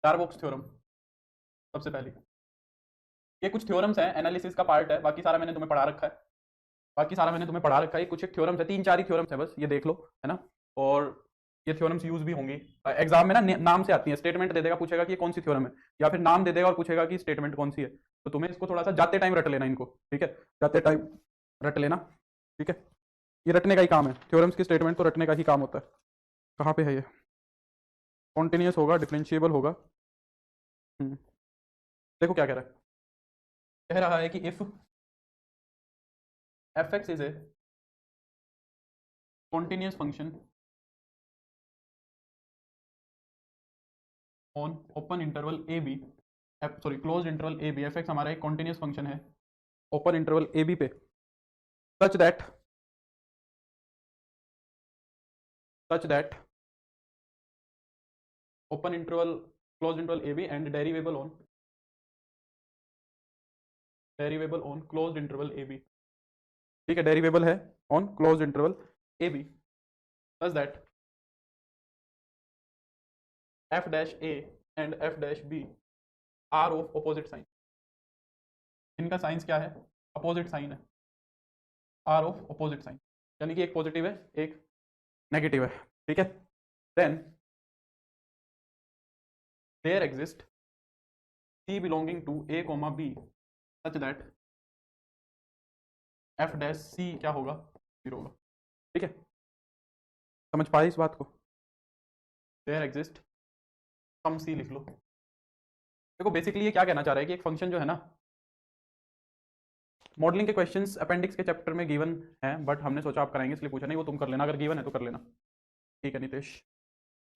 डार्बोक्स theorem सबसे पहली। ये कुछ थ्योरम्स हैं, एनालिसिस का पार्ट है, बाकी सारा मैंने तुम्हें पढ़ा रखा है। बाकी सारा मैंने तुम्हें पढ़ा रखा है। कुछ एक थ्योरम्स है, 3-4 ही थ्योरम्स है बस, ये देख लो, है ना। और ये थ्योरम्स यूज भी होंगी एग्जाम में ना, नाम से आती है। स्टेटमेंट दे देगा, पूछेगा कि ये कौन सी थ्योरम है, या फिर नाम दे देगा और पूछेगा कि स्टेटमेंट कौन सी है। तो तुम्हें इसको थोड़ा सा जाते टाइम रट लेना इनको, ठीक है। जाते टाइम रट लेना, ठीक है। ये रटने का ही काम है, थ्योरम्स की स्टेटमेंट तो रटने का ही काम होता है। कहाँ पे है ये? कॉन्टिन्यूस होगा, डिफरेंशिएबल होगा। देखो क्या कह रहा है। कह रहा है कि if F X is a continuous function on open interval a b, sorry closed interval A B, F X हमारा एक कॉन्टिन्यूस फंक्शन है ओपन इंटरवल ए बी पे, such that such that open interval closed interval A B and derivable on closed interval A B. ठीक है, derivable है on closed interval A B, such that F dash A and F dash B are of opposite sign. इनका science क्या है? Opposite sign है, are of opposite sign, यानी कि एक पॉजिटिव है एक नेगेटिव है, ठीक है। Then there exist C belonging to A comma B such that F dash C क्या होगा? जीरो होगा, ठीक है। समझ पाए इस बात को? देयर एग्जिस्ट सम सी लिख लो। देखो बेसिकली ये क्या कहना चाह रहा है कि एक फंक्शन जो है ना, मॉडलिंग के क्वेश्चंस अपेंडिक्स के चैप्टर में गिवन है, बट हमने सोचा आप कराएंगे इसलिए पूछा, नहीं वो तुम कर लेना, अगर गिवन है तो कर लेना, ठीक है नितेश।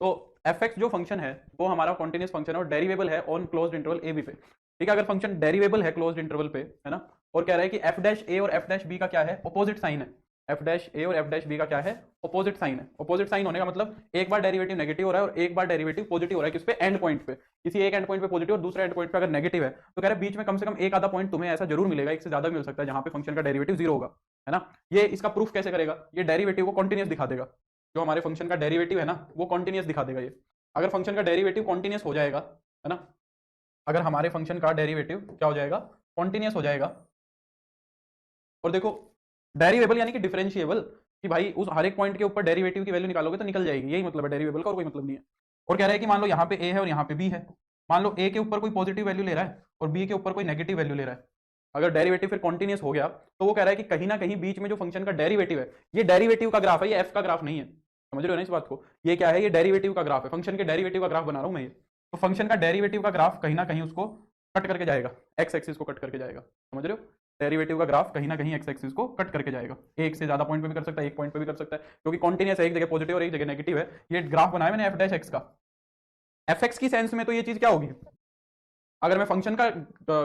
तो एफ एक्स जो फंक्शन है वो हमारा कॉन्टिन्यूस फंक्शन है और डेरिवेबल है on closed interval A B पे, ठीक है। अगर फंक्शन डेरिवेबल है क्लोज्ड इंटरवल पे, है ना, और कह रहा है कि एफ डैश ए और एफ डैश बी का क्या है? अपोजिट साइन है। एफ डैश ए और एफ डैश बी का क्या है? अपोजिट साइन है। अपोजिट साइन होने का मतलब एक बार डेरिवेटिव नेगेटिव हो रहा है और एक बार डेरिवेटिव पॉजिटिव हो रहा है, किस पे? एंड पॉइंट पे। किसी एक एंड पॉइंट पे पॉजिटिव और दूसरे एंड पॉइंट पे अगर नेगेटिव है, तो कह रहा है बीच में कम से कम एक आधा पॉइंट तुम्हें ऐसा जरूर मिलेगा, एक से ज्यादा मिल सकता है, जहां पे फंक्शन का डेरिवेटिव जीरो होगा, है ना। ये इसका प्रूफ कैसे करेगा? ये डेरिवेटिव को कॉन्टिन्यूस दिखा देगा। जो हमारे फंक्शन का डेरिवेटिव है ना, वो कॉन्टिन्यूस दिखा देगा ये। अगर फंक्शन का डेरिवेटिव कॉन्टिन्यूस हो जाएगा, है ना, अगर हमारे फंक्शन का डेरिवेटिव क्या हो जाएगा? कॉन्टिन्यूस हो जाएगा। और देखो डेरिवेबल यानी कि डिफरेंशिएबल, कि भाई उस हर एक पॉइंट के ऊपर डेरिवेटिव की वैल्यू निकालोगे तो निकल जाएगी, यही मतलब है डेरिवेबल का, और कोई मतलब नहीं है। और कह रहा है कि मान लो यहाँ पे ए है और यहाँ पे बी है, मान लो ए के ऊपर कोई पॉजिटिव वैल्यू ले रहा है और बी के ऊपर कोई नेगेटिव वैल्यू ले रहा है, अगर डेरिवेटिव फिर कॉन्टिन्यूस हो गया, तो वो कह रहा है कि कहीं ना कहीं बीच में जो फंक्शन का डेरिवेटिव है, ये डेरिवेटिव का ग्राफ है, ये एफ का ग्राफ नहीं है। समझ रहे हो ना इस बात को? ये क्या है? ये डेरिवेटिव का ग्राफ है, फंक्शन के डेरिवेटिव का ग्राफ बना रहा हूं मैं ये। तो फंक्शन का डेरिवेटिव का ग्राफ कहीं ना कहीं उसको कट करके जाएगा, एक्स एक्सिस को कट करके जाएगा। समझ रहे हो? डेरिवेटिव का ग्राफ कहीं ना कहीं एक्स एक्सिस को कट करके जाएगा, एक से ज्यादा पॉइंट पे भी कर सकता है, एक पॉइंट पे भी कर सकता है, क्योंकि कॉन्टिन्यूस है, एक जगह पॉजिटिव और एक जगह नेगेटिव है। ये ग्राफ बनाया मैंने एफ डैश एक्स का। एफ एक्स की सेंस में तो ये चीज क्या होगी? अगर मैं फंक्शन का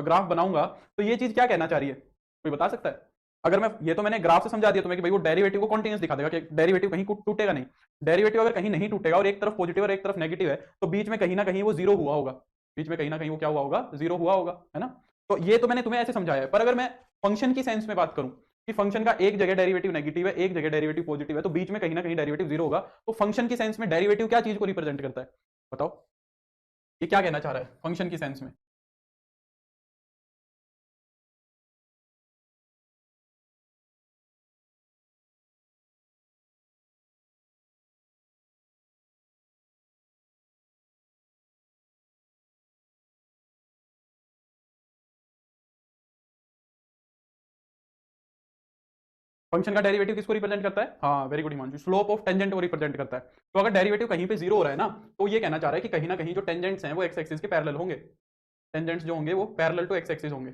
ग्राफ बनाऊंगा तो ये चीज क्या कहना चाह रही है, कोई बता सकता है? अगर मैं, ये तो मैंने ग्राफ से समझा दिया तुम्हें कि भाई वो डेरिवेटिव को कॉन्टिन्यूस दिखा देगा कि डेरिवेटिव कहीं टूटेगा नहीं। डेरिवेटिव अगर कहीं नहीं टूटेगा और एक तरफ पॉजिटिव और एक तरफ नेगेटिव है, तो बीच में कहीं ना कहीं वो जीरो हुआ होगा, बीच में कहीं ना कहीं वो क्या हुआ होगा? जीरो हुआ होगा, है ना। तो ये तो मैंने तुम्हें ऐसे समझाया है, पर अगर मैं फंक्शन की सेंस में बात करूं कि फंक्शन का एक जगह डेरिवेटिव नेगेटिव है, एक जगह डेरिवेटिव पॉजिटिव है, तो बीच में कहीं ना कहीं डेरिवेटिव जीरो होगा, तो फंक्शन की सेंस में डेरिवेटिव क्या चीज को रिप्रेजेंट करता है? बताओ, ये क्या कहना चाह रहा है फंक्शन की सेंस में? फंक्शन का डेरिवेटिव किसको रिप्रेजेंट करता है? हाँ very good Himanshu, slope of tangent को रिप्रेजेंट करता है। तो अगर डेरिवेटिव कहीं पे जीरो हो रहा है ना, तो ये कहना चाह रहा है कि कहीं ना कहीं जो टेंजेंट्स हैं वो एक्स एक्सिस के पैरेलल होंगे। टेंजेंट्स जो होंगे वो पैरेलल टू एक्स एक्सिस होंगे।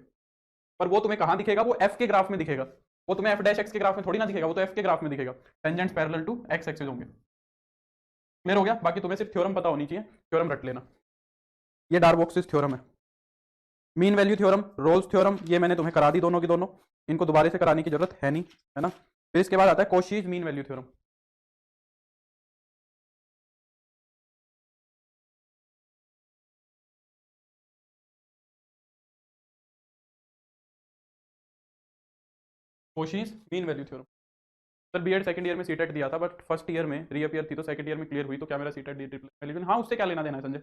पर वो तुम्हें कहां दिखेगा? वो एफ के ग्राफ में दिखेगा। वो तुम्हें एफ डैश एक्स के ग्राफ में थोड़ी ना दिखेगा, वो तो एफ के ग्राफ में दिखेगा। Tangents parallel to X axis होंगे। क्लियर हो गया? बाकी तुम्हें सिर्फ थ्योरम पता होनी चाहिए, थ्योरम रट लेना। ये डार्बोक्सिस थ्योरम है। Mean value theorem, Rolle's theorem, ये मैंने तुम्हें करा दी दोनों की दोनों, इनको दोबारा से कराने की जरूरत है नहीं, है ना। फिर इसके बाद आता है Cauchy's mean value theorem. Cauchy's mean value theorem. Sir BEd second year में सीटेट दिया था बट फर्स्ट ईयर में रीअपियर थी तो सेकंड ईयर में क्लियर हुई, तो क्या मेरा सीटेट एलिजिबल? हाँ, उससे क्या लेना देना है संजय,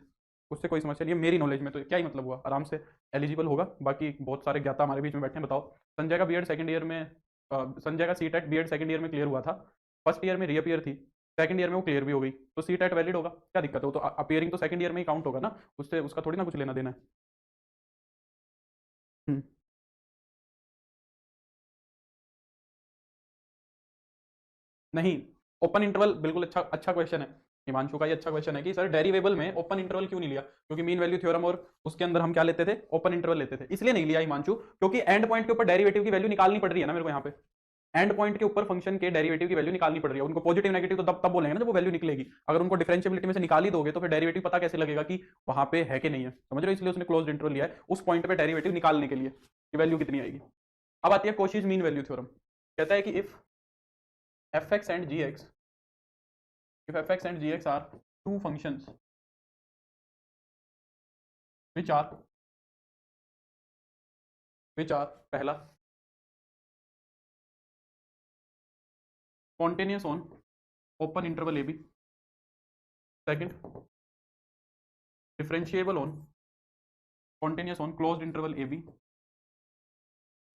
उससे कोई समस्या नहीं है मेरी नॉलेज में, तो क्या ही मतलब हुआ, आराम से एलिजिबल होगा। बाकी बहुत सारे ज्ञाता हमारे बीच में बैठे हैं, बताओ। संजय का बीएड सेकंड ईयर में संजय का सीटेट बीएड सेकंड ईयर में क्लियर हुआ था, फर्स्ट ईयर में रीअपियर थी, सेकंड ईयर में वो क्लियर भी हो गई, तो सीटेट वैलिड होगा, क्या दिक्कत है? वो तो अपियरिंग तो सेकंड ईयर में ही काउंट होगा ना, उससे उसका थोड़ी ना कुछ लेना देना है। हम्म। नहीं, ओपन इंटरवल बिल्कुल अच्छा अच्छा क्वेश्चन है हिमांशु का, ये अच्छा क्वेश्चन है कि सर डेरिवेबल में ओपन इंटरवल क्यों नहीं लिया, क्योंकि मीन वैल्यू थ्योरम और उसके अंदर हम क्या लेते थे, ओपन इंटरवल लेते थे, इसलिए नहीं लिया हिमांशु, क्योंकि एंड पॉइंट के ऊपर डेरिवेटिव की वैल्यू निकालनी पड़ रही है ना मेरे को यहाँ पे, एंड पॉइंट के ऊपर फंक्शन के डेरिवेटिव की वैल्यू निकालनी पड़ रही है, उनको पॉजिटिव नेगेटिव तो तब तब बोलेंगे ना जब वो वैल्यू निकलेगी, अगर उनको डिफरेंशियबिलिटी में से निकाल ही दोगे तो फिर डेरिवेटिव पता कैसे लगेगा कि वहां पे है कि नहीं है, समझ रहे हो? इसलिए उसने क्लोज इंटरवल लिया है उस पॉइंट पे डेरिवेटिव निकालने के लिए कि वैल्यू कितनी आएगी। अब आती है कोशीज मीन वैल्यू थ्योरम, कहता है कि if F X and G X, if fx and gx are two functions which are पहला spontaneous on open interval ab, second differentiable on spontaneous on closed interval ab,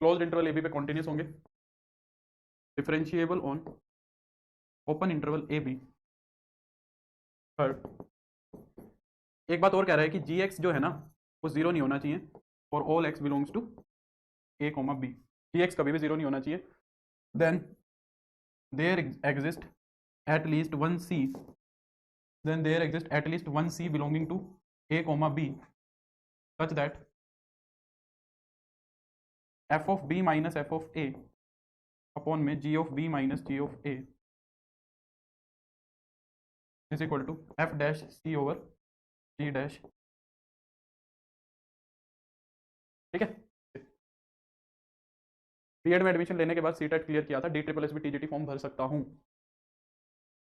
closed interval ab पे continuous होंगे, differentiable on open interval ab, third एक बात और कह रहा है कि gx जो है ना वो जीरो नहीं होना चाहिए और all x belongs to a comma b, gx कभी भी जीरो नहीं होना चाहिए, then there exist at least one c, then there exists at least one c belonging to a comma b such that f of b minus f of a upon में g of b minus g of a is equal to f dash c over g dash, ठीक है? BEd में admission लेने के बाद CTET clear किया था, D triple S B TGT form भर सकता हूँ,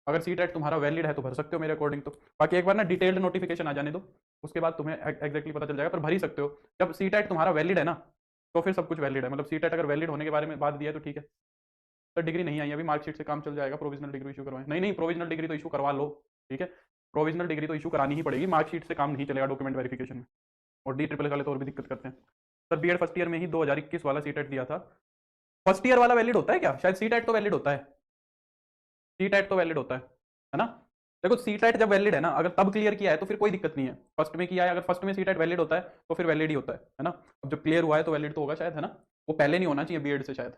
अगर सीटेट तुम्हारा वैलिड है तो भर सकते हो मेरे अकॉर्डिंग तो, बाकी एक बार ना डिटेल्ड नोटिफिकेशन आ जाने दो, उसके बाद तुम्हें एग्जैक्टली पता चल जाएगा, पर भर ही सकते हो। जब सीटेट तुम्हारा वैलिड है ना तो फिर सब कुछ वैलिड है, मतलब सीटेट अगर वैलिड होने के बारे में बात दिया है तो ठीक है। सर डिग्री नहीं आई अभी, मार्कशीट से काम चल जाएगा, प्रोविजनल डिग्री इशू करवाएं, नहीं नहीं प्रोविजनल डिग्री तो इशू करवा लो, ठीक है? प्रोविजनल डिग्री तो इशू करानी ही पड़ेगी, मार्कशीट से काम नहीं चलेगा डॉक्यूमेंट वेरिफिकेशन में, और डी ट्रिपल वाले तो और भी दिक्कत करते हैं। सर बीएड फर्स्ट ईयर में ही 2021 वाला सीटेट दिया था, फर्स्ट ईयर वाला वैलिड होता है क्या? शायद सीटेट तो वैलिड होता है, सीटेट तो वैलिड होता है ना? देखो सीटेट जब वैलिड है ना, अगर तब क्लियर किया है तो फिर कोई दिक्कत नहीं है, फर्स्ट में किया है अगर फर्स्ट में सीटेट वैलिड होता है तो फिर वैलिड ही होता है ना? अब जब क्लियर हुआ है तो वैलिड तो होगा शायद, है ना? वो पहले नहीं होना चाहिए बीएड से शायद।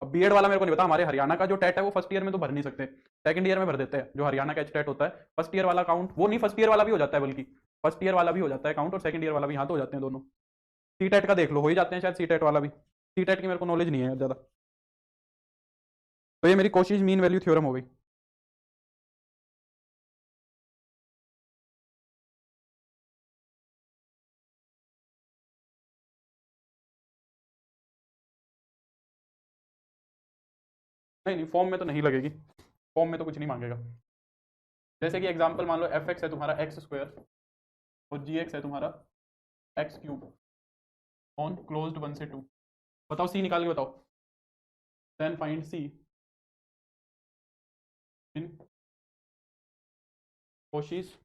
अब बीएड वाला मेरे को नहीं पता, हमारे हरियाणा का जो टेट है वो फर्स्ट ईयर में तो भर नहीं सकते, सेकंड ईयर में भर देते हैं, जो हरियाणा का एच टेट होता है फर्स्ट ईयर वाला काउंट, वो नहीं फर्स्ट ईयर वाला भी हो जाता है, बल्कि फर्स्ट ईयर वाला भी हो जाता है काउंट और सेकंड ईयर वाला भी, यहाँ तो हो जाते हैं दोनों। सीटेट का देख लो, हो ही जाते हैं शायद सीटेट वाला भी, सीटेट की मेरे को नॉलेज नहीं है ज़्यादा। तो ये मेरी कोशिश मीन वैल्यू थ्योरम हो गई। नहीं नहीं फॉर्म में तो नहीं लगेगी, फॉर्म में तो कुछ नहीं मांगेगा। जैसे कि एग्जांपल मान लो एफ एक्स है तुम्हारा एक्स स्क्वायर और जी एक्स है तुम्हारा एक्स क्यूब ऑन क्लोज्ड 1 से 2, बताओ सी निकाल के बताओ, देन फाइंड सी इन कोशिश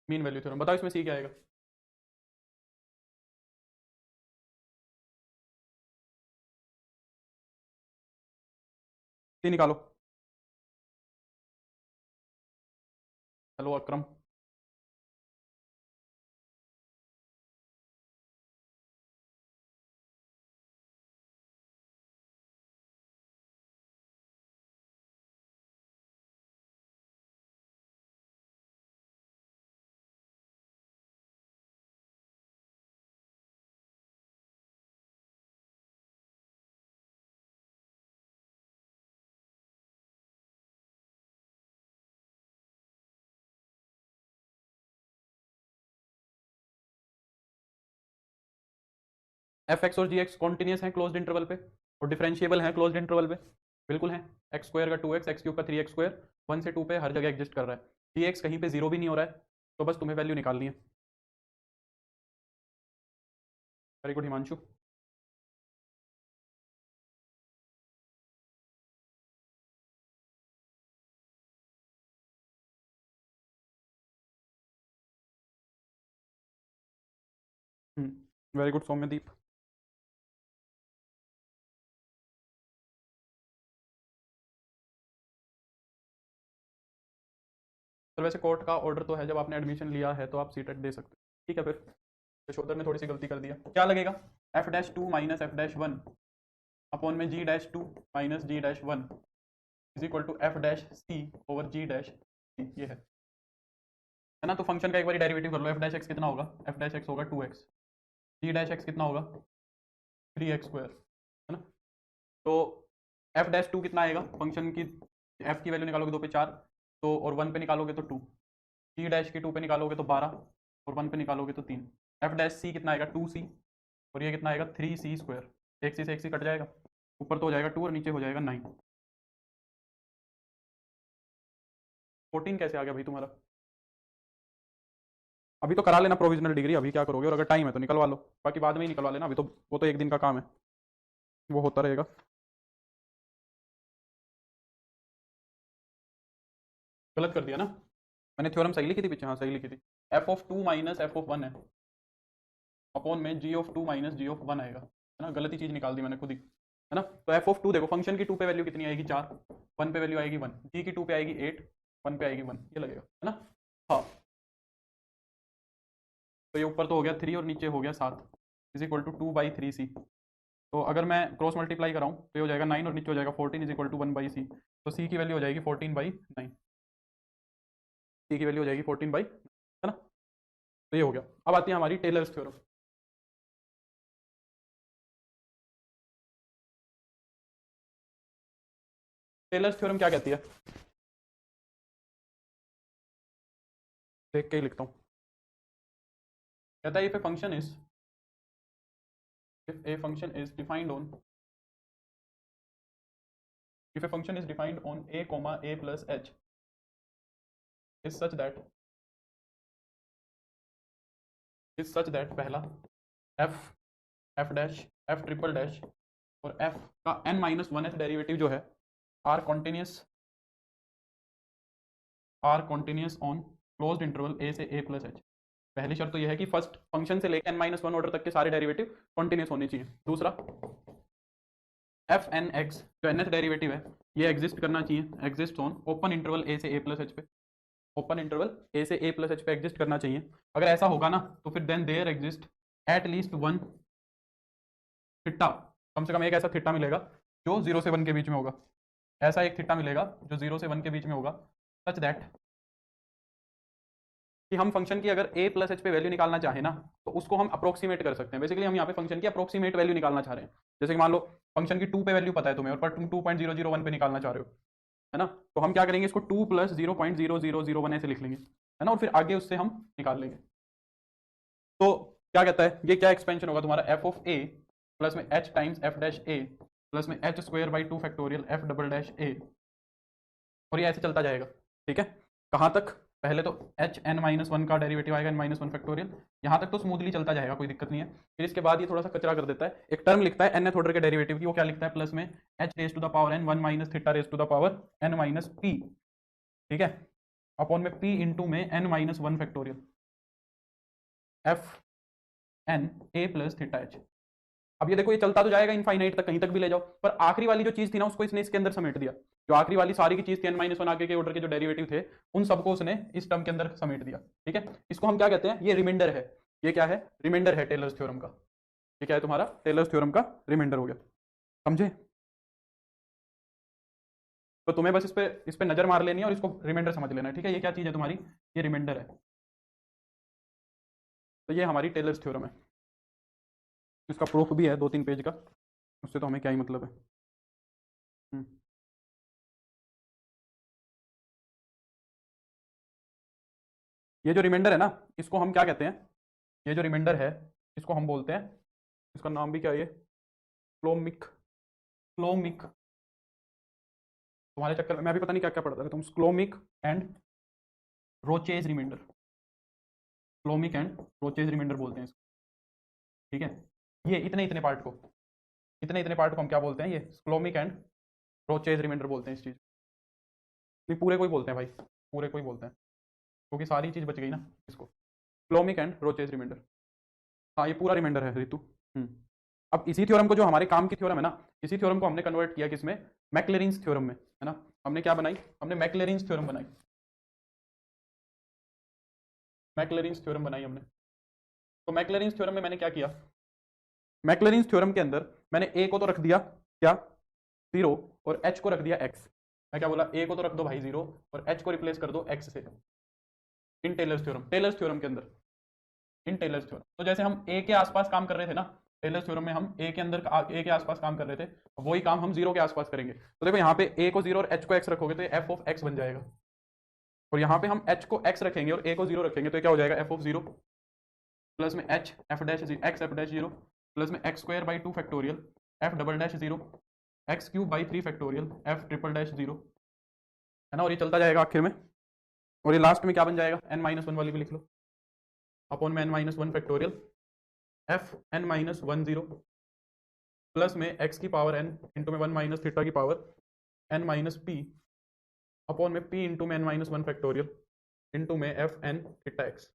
मीन वैल्यू थ्योरम, बताओ इसमें सी क्या आएगा? सी निकालो। हेलो अक्रम। एफ एक्स और जी एक्स कॉन्टिन्यूस है क्लोज्ड इंटरवल पे और डिफरेंशिएबल है क्लोज्ड इंटरवल पे, बिल्कुल है। एक्स स्क्वायर का 2x, एक्स क्यूब का 3x स्क्वायर 1 से 2 पे हर जगह एग्जिस्ट कर रहा है, जी एक्स कहीं पे जीरो भी नहीं हो रहा है, तो बस तुम्हें वैल्यू निकालनी है। Very good Himanshu. Very good Soumyadeep. तो वैसे कोर्ट का ऑर्डर तो है, जब आपने एडमिशन लिया है तो आप सीटेट दे सकते हो। ठीक है, फिर यशोधर ने थोड़ी सी गलती कर दिया। क्या लगेगा? F dash two minus F dash one upon में G dash two minus G dash one is equal to F dash C over G dash C. ये है ना। तो फंक्शन का एक बार डेरिवेटिव कर लो। एफ डैश एक्स कितना होगा? एफ डैश एक्स होगा 2x। जी डैश एक्स कितना होगा? 3x²। है ना। तो एफ डैश टू कितना आएगा? फंक्शन की एफ की वैल्यू निकालोगे 2 पे 4, तो और 1 पे निकालोगे तो 2। जी डैश की 2 पे निकालोगे तो 12, और 1 पे निकालोगे तो 3। एफ डैश सी कितना आएगा? 2c, और ये कितना आएगा? 3c²। एक सी से एक सी कट जाएगा, ऊपर तो हो जाएगा 2 और नीचे हो जाएगा 9। 14 कैसे आ गया भाई तुम्हारा? अभी तो करा लेना प्रोविजनल डिग्री, अभी क्या करोगे? और अगर टाइम है तो निकलवा लो, बाकी बाद में ही निकलवा लेना। अभी तो वो तो एक दिन का काम है, वो होता रहेगा। गलत कर दिया ना मैंने? थ्योरम सही लिखी थी पीछे? हाँ सही लिखी थी। F of two minus F of one है, अपॉन में G of two minus G of one आएगा। है ना, गलत ही चीज़ निकाल दी मैंने खुद ही। है ना। तो एफ ऑफ टू देखो, फंक्शन की 2 पे वैल्यू कितनी आएगी? 4। 1 पे वैल्यू आएगी 1, जी की 2 पे आएगी 8, 1 पे आएगी 1, ये लगेगा। है ना। हाँ, तो ये ऊपर तो हो गया 3 और नीचे हो गया 7, इज इक्वल टू 2/3c। तो अगर मैं क्रॉस मल्टीप्लाई कराऊँ तो ये हो जाएगा 9 और नीचे हो जाएगा 14 इज इक्वल टू 1/c। तो c की वैल्यू हो जाएगी 14/9। c की वैल्यू हो जाएगी 14/, है ना। तो ये हो गया। अब आती है हमारी टेलर्स थ्योरम। टेलर्स थ्योरम क्या कहती है? देख के ही लिखता हूँ। कहता है if a function is if a function is defined on if a function is defined on a comma a plus h is such that पहला f f dash f triple dash और f का n-1th derivative जो है are continuous on closed interval a से a plus h। पहली शर्त तो यह है कि फर्स्ट फंक्शन से लेकर n-1 ऑर्डर तक के सारे डेरिवेटिव कॉन्टिन्यूस होने चाहिए। दूसरा, एफ एन एक्स जो nth डेरिवेटिव है ये एग्जिस्ट करना चाहिए, exist on open interval a से a प्लस h पे। ओपन इंटरवल a से a प्लस h पे एग्जिस्ट करना चाहिए। अगर ऐसा होगा ना तो फिर then there exist at least one theta, कम से कम एक ऐसा थीटा मिलेगा जो 0 से 1 के बीच में होगा। ऐसा एक थीटा मिलेगा जो 0 से 1 के बीच में होगा, सच दैट कि हम फंक्शन की अगर a प्लस h पे वैल्यू निकालना चाहें ना तो उसको हम अप्रोक्सीमेट कर सकते हैं। बेसिकली हम यहाँ पे फंक्शन की अप्रोक्सीमेट वैल्यू निकालना चाह रहे हैं। जैसे कि मान लो फंक्शन की 2 पे वैल्यू पता है तुम्हें, और पर तुम 2.001 पे निकालना चाह रहे हो, है ना। तो हम क्या करेंगे, इसको 2 प्लस 0.0001 ऐसे लिख लेंगे, है ना, और फिर आगे उससे हम निकाल लेंगे। तो क्या कहता है ये? क्या एक्सपेंशन होगा तुम्हारा? एफ ऑफ ए प्लस में एच टाइम्स एफ डैश ए प्लस में h square by 2 factorial F double dash a, और ये ऐसे चलता जाएगा। ठीक है, कहाँ तक? पहले तो एच n-1 का डेरिवेटिव आएगा n-1 फैक्टोरियल, यहाँ तक तो स्मूथली चलता जाएगा, कोई दिक्कत नहीं है। फिर इसके बाद ये थोड़ा सा कचरा कर देता है, एक टर्म लिखता है nth ऑर्डर के डेरिवेटिव की। वो क्या लिखता है? प्लस में h raise to the power n 1 minus theta raise to the power n minus p। ठीक है, अपॉन में p इंटू में n-1 factorial F N A plus theta H. अब ये देखो, ये चलता तो जाएगा इनफाइनाइट तक, कहीं तक भी ले जाओ, पर आखिरी वाली जो चीज थी ना उसको इसने इसके अंदर समेट दिया। जो आखिरी वाली सारी की चीज थी n-1 आगे के ऑर्डर के जो डेरिवेटिव थे उन सबको उसने इस टर्म के अंदर समेट दिया। ठीक है, इसको हम क्या कहते हैं? ये रिमाइंडर है। ये क्या है? रिमाइंडर है टेलर्स थ्योरम का। ये क्या है तुम्हारा? टेलर्स थ्योरम का रिमाइंडर हो गया। समझे? तो तुम्हें बस इस पे नजर मार लेनी है और इसको रिमाइंडर समझ लेना है। ठीक है, ये क्या चीज है तुम्हारी? ये रिमाइंडर है। तो ये हमारी टेलर्स थ्योरम है। इसका प्रूफ भी है 2-3 पेज का, उससे तो हमें क्या ही मतलब है। हम्म। ये जो रिमाइंडर है ना, इसको हम क्या कहते हैं? ये जो रिमाइंडर है इसको हम बोलते हैं, इसका नाम भी क्या है? ये क्लोमिक। क्लोमिक। तुम्हारे चक्कर में मैं भी पता नहीं क्या क्या पढ़ता था। तुम क्लोमिक एंड रोचेज रिमाइंडर, क्लोमिक एंड रोचेज रिमाइंडर बोलते हैं इसको। ठीक है, ये इतने इतने पार्ट को, इतने इतने पार्ट को हम क्या बोलते हैं? ये क्लोमिक एंड रोचेज रिमाइंडर बोलते हैं इस चीज। नहीं, पूरे को ही बोलते हैं भाई, पूरे को ही बोलते हैं, क्योंकि सारी चीज बच गई ना इसको। क्लोमिक एंड रोचेज रिमाइंडर। हाँ ये पूरा रिमाइंडर है रितु। अब इसी थ्योरम को, जो हमारे काम की थ्योरम है ना, इसी थ्योरम को हमने कन्वर्ट किया किसमें, मैक्लेरिन्स थ्योरम में, है ना। हमने क्या बनाई, हमने मैक्लेरिन्स थ्योरम बनाई, मैक्लेरिन्स थ्योरम बनाई हमने। तो मैक्लेरिन्स थ्योरम में मैंने क्या किया, मैक्लेरिन्स थ्योरम के अंदर मैंने ए को तो रख दिया क्या, 0, और एच को रख दिया एक्स। मैं क्या बोला, ए को तो रख दो भाई 0 और एच को रिप्लेस कर दो एक्स से, इन टेलर्स थ्योरम, टेलर्स थ्योरम के अंदर, इन टेलर्स थ्योरम। तो जैसे हम ए के आसपास काम कर रहे थे ना, टेलर्स थ्योरम में हम ए के अंदर ए के आसपास काम कर रहे थे, वही काम हम 0 के आसपास करेंगे। तो देखो यहाँ पे ए को 0 और एच को एक्स रखोगे तो ये एफ ऑफ एक्स बन जाएगा, और यहाँ पे हम एच को एक्स रखेंगे और ए को 0 रखेंगे, तो ये क्या हो जाएगा, एफ ऑफ 0 प्लस में h F dash x F dash 0 plus में x square by 2 factorial F double dash 0 x cube by 3 factorial f triple dash 0, है ना। और ये चलता जाएगा आखिर में, और ये लास्ट में क्या बन जाएगा, n माइनस 1 वाली भी लिख लो, अपॉन में n minus 1 factorial F n minus 1 0 plus में x की पावर n इंटू में 1 माइनस थीटा की power n minus p upon में p इंटू में n माइनस 1 फैक्टोरियल इंटू में एफ n थीटा x।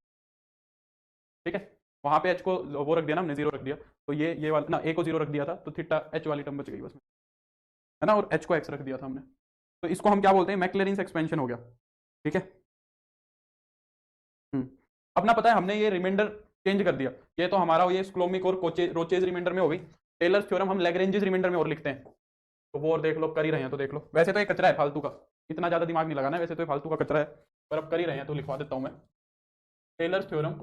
ठीक है, वहां पे h को वो रख दिया ना हमने, 0 रख दिया, तो ये वाला ना, a को 0 रख दिया था, तो थीटा h वाली टर्म बच गई बस में, है ना, और h को x रख दिया था हमने। तो इसको हम क्या बोलते हैं, मैक्लेरिन्स एक्सपेंशन हो गया। ठीक है, अपना पता है हमने ये रिमाइंडर चेंज कर दिया, ये तो हमारा ये स्क्लोमिक और रोचेज रिमाइंडर में हो गई। टेलर्स थ्योरम हम लैग्रेंजेस रिमाइंडर में और लिखते हैं, तो वो और देख लो, कर ही रहे हैं तो देख लो। वैसे तो ये कचरा है फालतू का, इतना ज्यादा दिमाग नहीं लगाना है, वैसे तो ये फालतू का कचरा है, पर अब कर ही रहे हैं तो लिखवा देता हूं मैं टेलर्स थ्योरम,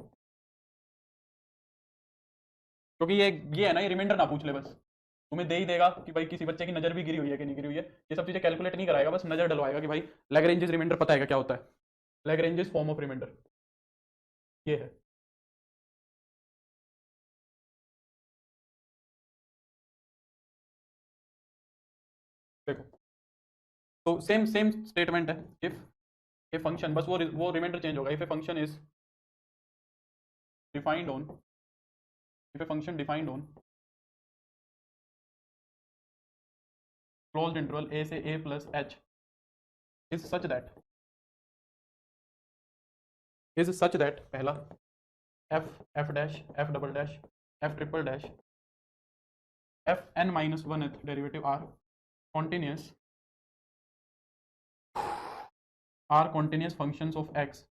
क्योंकि ये है ना, ये रिमाइंडर ना पूछ ले, बस तुम्हें दे ही देगा कि भाई किसी बच्चे की नजर भी गिरी हुई है कि नहीं गिरी हुई है, ये सब चीजें कैलकुलेट नहीं कराएगा, बस नजर डलवाएगा कि भाई लैग्रेंजेस रिमाइंडर पता है क्या होता है, लैग्रेंजेस फॉर्म ऑफ रिमाइंडर ये है। देखो, तो सेम सेम स्टेटमेंट है, इफ ए फंक्शन, बस वो रिमाइंडर चेंज होगा, if a function is defined on, if a function defined on closed interval a से ए plus h is such that पहला f f dash f double dash f triple dash f N minus one th derivative are continuous functions of x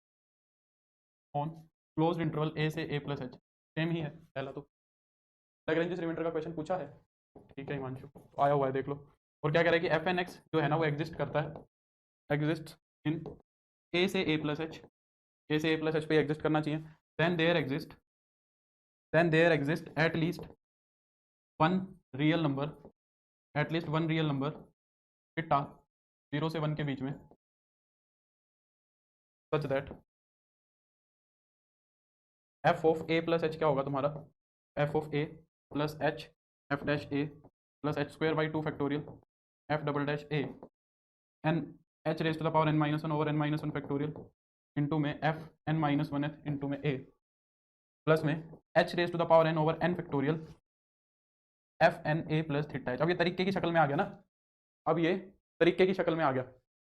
on closed interval a से ए plus h. Same ही है पहला, तो Lagrange's reminder का question पूछा है, ठीक है हिमांशु, तो आया हुआ है देख लो। और क्या कह रहा है कि एफ एन एक्स जो है ना वो एग्जिस्ट करता है, एग्जिस्ट इन ए से ए प्लस एच, ए से ए प्लस एच पे एग्जिस्ट करना चाहिए। Then there exist at least one real number, at least one real number eta 0 से 1 के बीच में, such that F of A plus H क्या होगा तुम्हारा, F of A plus H F dash A plus H square by 2 factorial F double dash A N H raise to the power n minus 1 over n minus 1 factorial into में F n minus 1 th into में A plus में H raise to the power n over n factorial F N A plus theta H. अब ये तरीके की शक्ल में आ गया ना, अब ये तरीके की शक्ल में आ गया,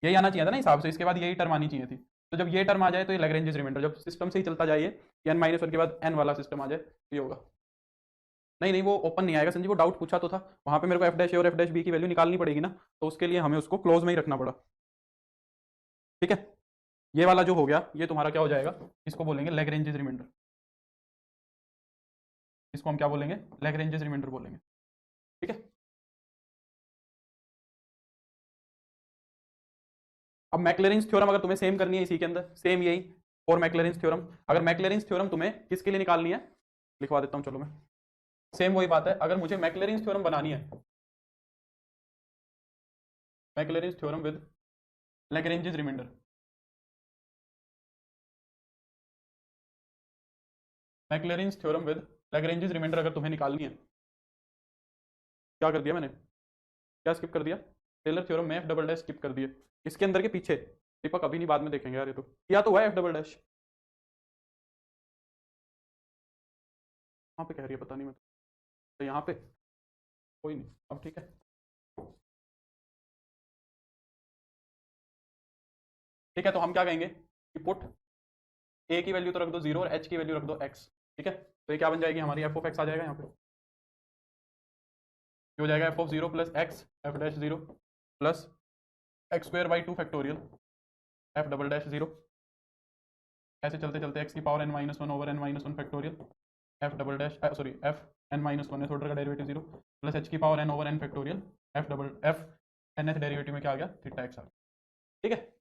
यही आना चाहिए था ना हिसाब से, इसके बाद यही टर्म आनी चाहिए थी। तो जब ये टर्म आ जाए तो ये लैग्रेंजेस रिमाइंडर, जब सिस्टम से ही चलता जाए कि n माइनस 1 के बाद n वाला सिस्टम आ जाए तो ये होगा। नहीं नहीं, वो ओपन नहीं आएगा संजीव, वो डाउट पूछा तो था, वहां पे मेरे को एफ डैश ए और एफ डैश बी की वैल्यू निकालनी पड़ेगी ना, तो उसके लिए हमें उसको क्लोज में ही रखना पड़ा। ठीक है, ये वाला जो हो गया ये तुम्हारा क्या हो जाएगा, इसको बोलेंगे लैग्रेंजेस रिमाइंडर, इसको हम क्या बोलेंगे, लैग्रेंजेस रिमाइंडर बोलेंगे। ठीक है, अब मैक्लेरिन्स थ्योरम अगर तुम्हें सेम करनी है इसी के अंदर, सेम यही और मैक्लेरिन्स थ्योरम, अगर मैक्लेरिन्स थ्योरम तुम्हें किसके लिए निकालनी है, लिखवा देता हूं चलो मैं, सेम वही बात है, अगर मुझे मैक्लेरिन्स थ्योरम बनानी है, Maclaurin's theorem with Lagrange's remainder, Maclaurin's theorem with Lagrange's remainder अगर तुम्हें निकालनी है, क्या कर दिया मैंने, क्या स्किप कर दिया, टेलर थ्योरम में एफ डबल डैश स्किप कर दिए, इसके अंदर के पीछे दीपक अभी नहीं बाद में देखेंगे यार, ये तो किया तो हुआ है एफ डबल डैश, वहां पे कह रही है पता नहीं मैं तो यहाँ पे कोई नहीं, अब ठीक है। ठीक है, तो हम क्या कहेंगे कि पुट ए की वैल्यू तो रख दो 0 और एच की वैल्यू रख दो x, ठीक है। तो ये क्या बन जाएगी हमारी एफ ऑफ एक्स आ जाएगा यहाँ पे, ये हो जाएगा F of zero plus X F dash zero plus X square by two factorial F double dash zero, ऐसे चलते चलते एक्स की power N minus one over N minus one factorial F double dash sorry F N minus one S order का derivative zero plus H की power N over N factorial F double F N H derivative में क्या आ गया theta x आ गया। ठीक है,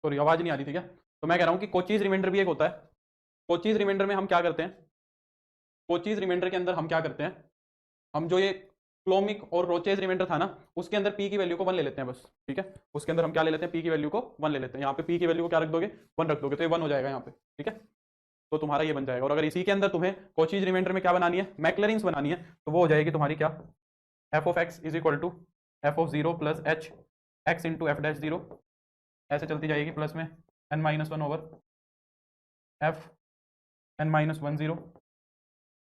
sorry आवाज नहीं आ रही थी क्या? तो मैं कह रहा हूँ कि कोचीज रिमाइंडर भी एक होता है। कोचीज रिमाइंडर में हम क्या करते हैं, कोचीज रिमाइंडर के अंदर हम क्या करते हैं, हम जो ये क्लोमिक और रोचेज रिमाइंडर था ना उसके अंदर पी की वैल्यू को वन ले लेते हैं बस। ठीक है, उसके अंदर हम क्या ले लेते हैं, पी की वैल्यू को वन ले लेते हैं। यहाँ पे पी की वैल्यू को क्या रख दोगे, वन रख दोगे, तो ये वन हो जाएगा यहाँ पे। ठीक है, तो तुम्हारा ये बन जाएगा। और अगर इसी के अंदर तुम्हें कोचीज रिमाइंडर में क्या बनानी है, मैक्लरिन्स बनानी है, तो वो हो जाएगी तुम्हारी क्या, f of x is equal to f of zero plus h x into f dash zero, ऐसे चलती जाएगी प्लस में n minus one over f N minus one zero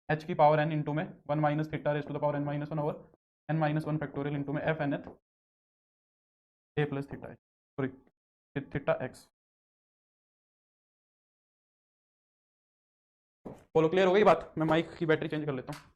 h की पावर एन इंटू में one minus theta raise to the power N minus one over N minus one factorial into में f n th a plus theta h sorry theta x. बोलो clear हो गई बात? मैं mic की battery change कर लेता हूँ।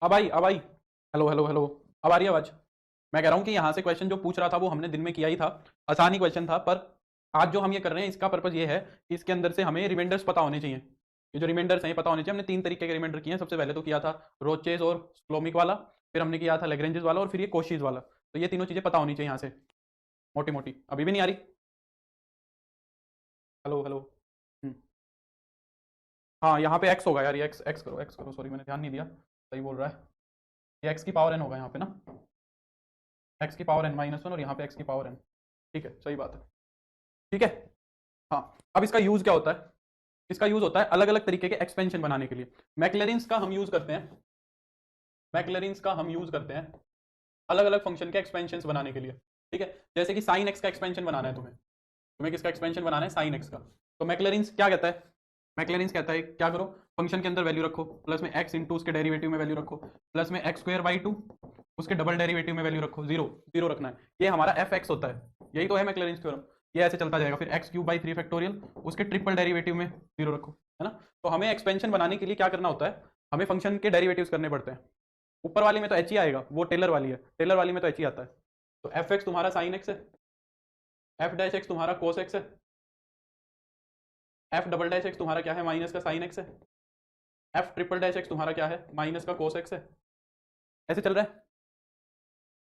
अब आई, अब आई, हेलो हेलो हेलो, अब आ रही है आवाज? मैं कह रहा हूँ कि यहाँ से क्वेश्चन जो पूछ रहा था वो हमने दिन में किया ही था, आसान ही क्वेश्चन था, पर आज जो हम ये कर रहे हैं इसका पर्पज ये है कि इसके अंदर से हमें रिमाइंडर्स पता होने चाहिए। ये जो रिमाइंडर्स हैं पता होने चाहिए। हमने तीन तरीके के रिमाइंडर किए हैं। सबसे पहले तो किया था रोचेज और स्लोमिक वाला, फिर हमने किया था लेग्रेंजेस वाला, और फिर ये कोशीज वाला। तो ये तीनों चीजें पता होनी चाहिए यहाँ से मोटी मोटी। अभी भी नहीं आ रही? Hello hello. हम्म, हाँ यहाँ पे एक्स होगा यार, ये एक्स एक्स करो, एक्स करो, सॉरी मैंने ध्यान नहीं दिया। सही बोल रहा है, ये एक्स की पावर एन होगा यहाँ पे ना, एक्स की पावर एन माइनस वन और यहाँ पे एक्स की पावर एन। ठीक है, सही बात है। ठीक है, हाँ। अब इसका यूज क्या होता है, इसका यूज होता है अलग अलग तरीके के एक्सपेंशन बनाने के लिए। मैक्लैरिन्स का हम यूज करते हैं, मैक्लैरिन्स का हम यूज करते हैं अलग अलग फंक्शन के एक्सपेंशन बनाने के लिए। ठीक है, जैसे कि साइन एक्स का एक्सपेंशन बनाना है तुम्हें, तुम्हें किसका एक्सपेंशन बनाना है, साइन एक्स का। तो मैक्लैरिन्स क्या कहता है, मैक्लैरिन्स कहता है क्या करो, फंक्शन के अंदर वैल्यू रखो, प्लस में एक्स इंटू उसके डेरिवेटिव में वैल्यू रखो, प्लस में एक्स स्क्वायर बाई टू उसके डबल डेरिवेटिव में वैल्यू रखो, जीरो जीरो रखना है। ये हमारा एफ एक्स होता है, यही तो है मैक्लैरिन्स थ्योरम। ये ऐसे चलता जाएगा, फिर x cube by three factorial उसके ट्रिपल डेरिवेटिव में जीरो रखो, है ना। तो हमें एक्सपेंशन बनाने के लिए क्या करना होता है, हमें फंक्शन के डेरिवेटिव्स करने पड़ते हैं। ऊपर वाली में तो एच ही आएगा, वो टेलर वाली है, टेलर वाली में तो एच ही आता है। तो एफ एक्स तुम्हारा साइन एक्स है, एफ डैश एक्स तुम्हारा कोस एक्स है, एफ डबल डैश एक्स तुम्हारा क्या है, माइनस का साइन एक्स है। एफ ट्रिपल डैश एक्स तुम्हारा क्या है, माइनस का कोस एक्स है, ऐसे चल रहा है।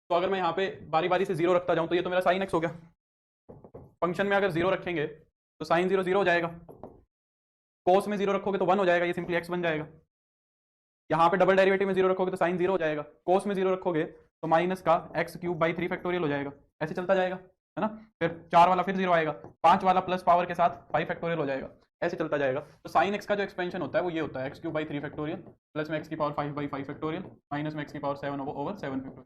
तो अगर मैं यहाँ पे बारी बारी से जीरो रखता जाऊं तो ये तो मेरा साइन एक्स हो गया। फंक्शन में अगर जीरो रखेंगे तो साइन जीरो जीरो हो जाएगा, कोस में जीरो रखोगे तो वन हो जाएगा, ये सिंपली एक्स बन जाएगा। यहाँ पे डबल डेरिवेटिव में जीरो रखोगे तो साइन जीरो हो जाएगा, कोस में जीरो रखोगे तो माइनस का एक्स क्यूब बाई 3 फैक्टोरियल हो जाएगा, ऐसे चलता जाएगा, है ना। फिर 4 वाला फिर जीरो आएगा, 5 वाला प्लस पावर के साथ 5 फैक्टोरियल हो जाएगा, ऐसे चलता जाएगा। तो साइन एक्स का जो एक्सपेंशन होता है वो ये होता है, X cube by 3 factorial plus में एक्स की पावर 5 बाई 5 फैक्टोरियल माइनस में एक्स की power 7 over 7 factorial,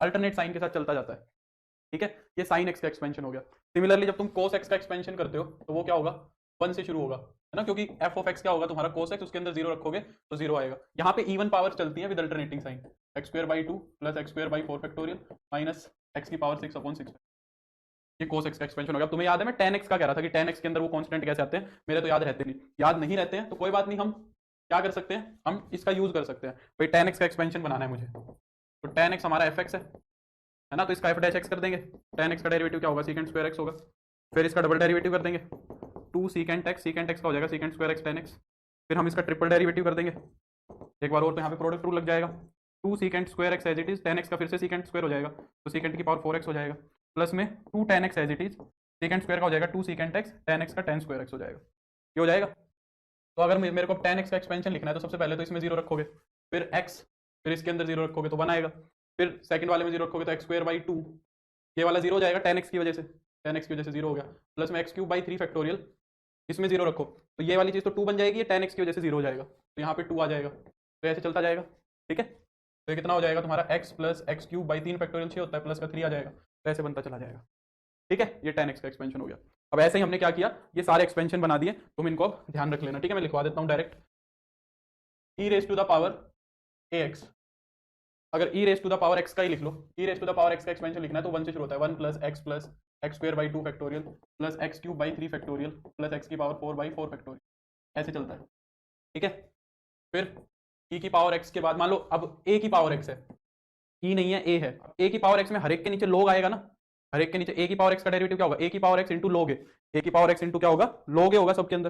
alternate sign के साथ चलता जाता है, ठीक है। ये साइन एक्स का एक्सपेंशन हो गया। सिमिलरली जब तुम कोस एक्स का एक्सपेंशन करते हो तो वो क्या होगा, 1 से शुरू होगा, है ना, क्योंकि एफ ऑफ एक्स क्या होगा तुम्हारा कोस एक्स, उसके अंदर जीरो रखोगे तो जीरो आएगा। यहाँ पे इवन पावर चलती है with alternating sign, X square by 2 plus X square by 4 factorial minus X की पावर 6 अपॉन 6। ये कोस एक्स का एक्सपेंशन हो गया। तुम्हें याद है मैं tan x का कह रहा था कि tan x के अंदर वो कांस्टेंट कैसे आते हैं, मेरे तो याद रहते नहीं, याद नहीं रहते हैं तो कोई बात नहीं, हम क्या कर सकते हैं, हम इसका यूज कर सकते हैं। भाई tan x का एक्सपेंशन बनाना है मुझे, तो tan x हमारा fx है ना, तो इसका f डैश x कर देंगे, tan x का डेरिवेटिव क्या होगा, secant स्क्वायर x होगा, फिर इसका डबल डेरिवेटिव कर देंगे 2 secant x का हो जाएगा secant square x tan x, फिर हम इसका ट्रिपल डेरिवेटिव कर देंगे एक बार और, तो यहाँ पे प्रोडक्ट रूल लग जाएगा, 2 secant square x as it is, tan x का फिर से secant स्क्वायर हो जाएगा तो secant की पावर 4x हो जाएगा, प्लस में 2 tan x as it is, secant square का हो जाएगा 2 secant x, tan x का tan स्क्वायर x हो जाएगा, ये हो जाएगा। तो अगर मेरे को tan x का एक्सपेंशन लिखना है तो सबसे पहले तो इसमें जीरो रखोगे, फिर x, फिर इसके अंदर जीरो रखोगे तो 1 आएगा, फिर सेकंड वाले में जीरो रखोगे तो एक्स स्क्वायर बाई 2, ये वाला जीरो हो जाएगा tan x की वजह से, tan x की वजह से जीरो हो गया, प्लस में एक्स क्यूब बाई 3 फैक्टोरियल, इसमें जीरो रखो तो ये वाली चीज़ तो 2 बन जाएगी, ये tan x की वजह से जीरो हो जाएगा, तो यहाँ पे 2 आ जाएगा, तो ऐसे चलता जाएगा, ठीक है। तो ये कितना हो जाएगा तुम्हारा x plus X cube by 3 factorial 6 होता है, प्लस का 3 आ जाएगा, तो ऐसे बनता चला जाएगा, ठीक है। ये tan x का एक्सपेंशन हो गया। अब ऐसे ही हमने क्या किया, ये सारे एक्सपेंशन बना दिए, तुम इनको ध्यान रख लेना, ठीक है। मैं लिखवा देता हूँ direct, e raise to the power ax, अगर e raise to the power x का ही लिख लो, e raise to the power x का एक्सपेंशन लिखना है तो 1 से शुरू होता है, 1 plus X square by 2 factorial plus X cube by 3 factorial plus X की पावर 4 बाई 4 फैक्टोरियल, ऐसे चलता है, ठीक है। फिर e की पावर x के बाद मान लो अब a की पावर x है, e नहीं है a है, a की पावर x में हर एक के नीचे log आएगा ना, हर एक के नीचे a की पावर x का डेरिवेटिव क्या होगा, a की power x into log a की पावर x इंटू क्या होगा, log a होगा सबके अंदर,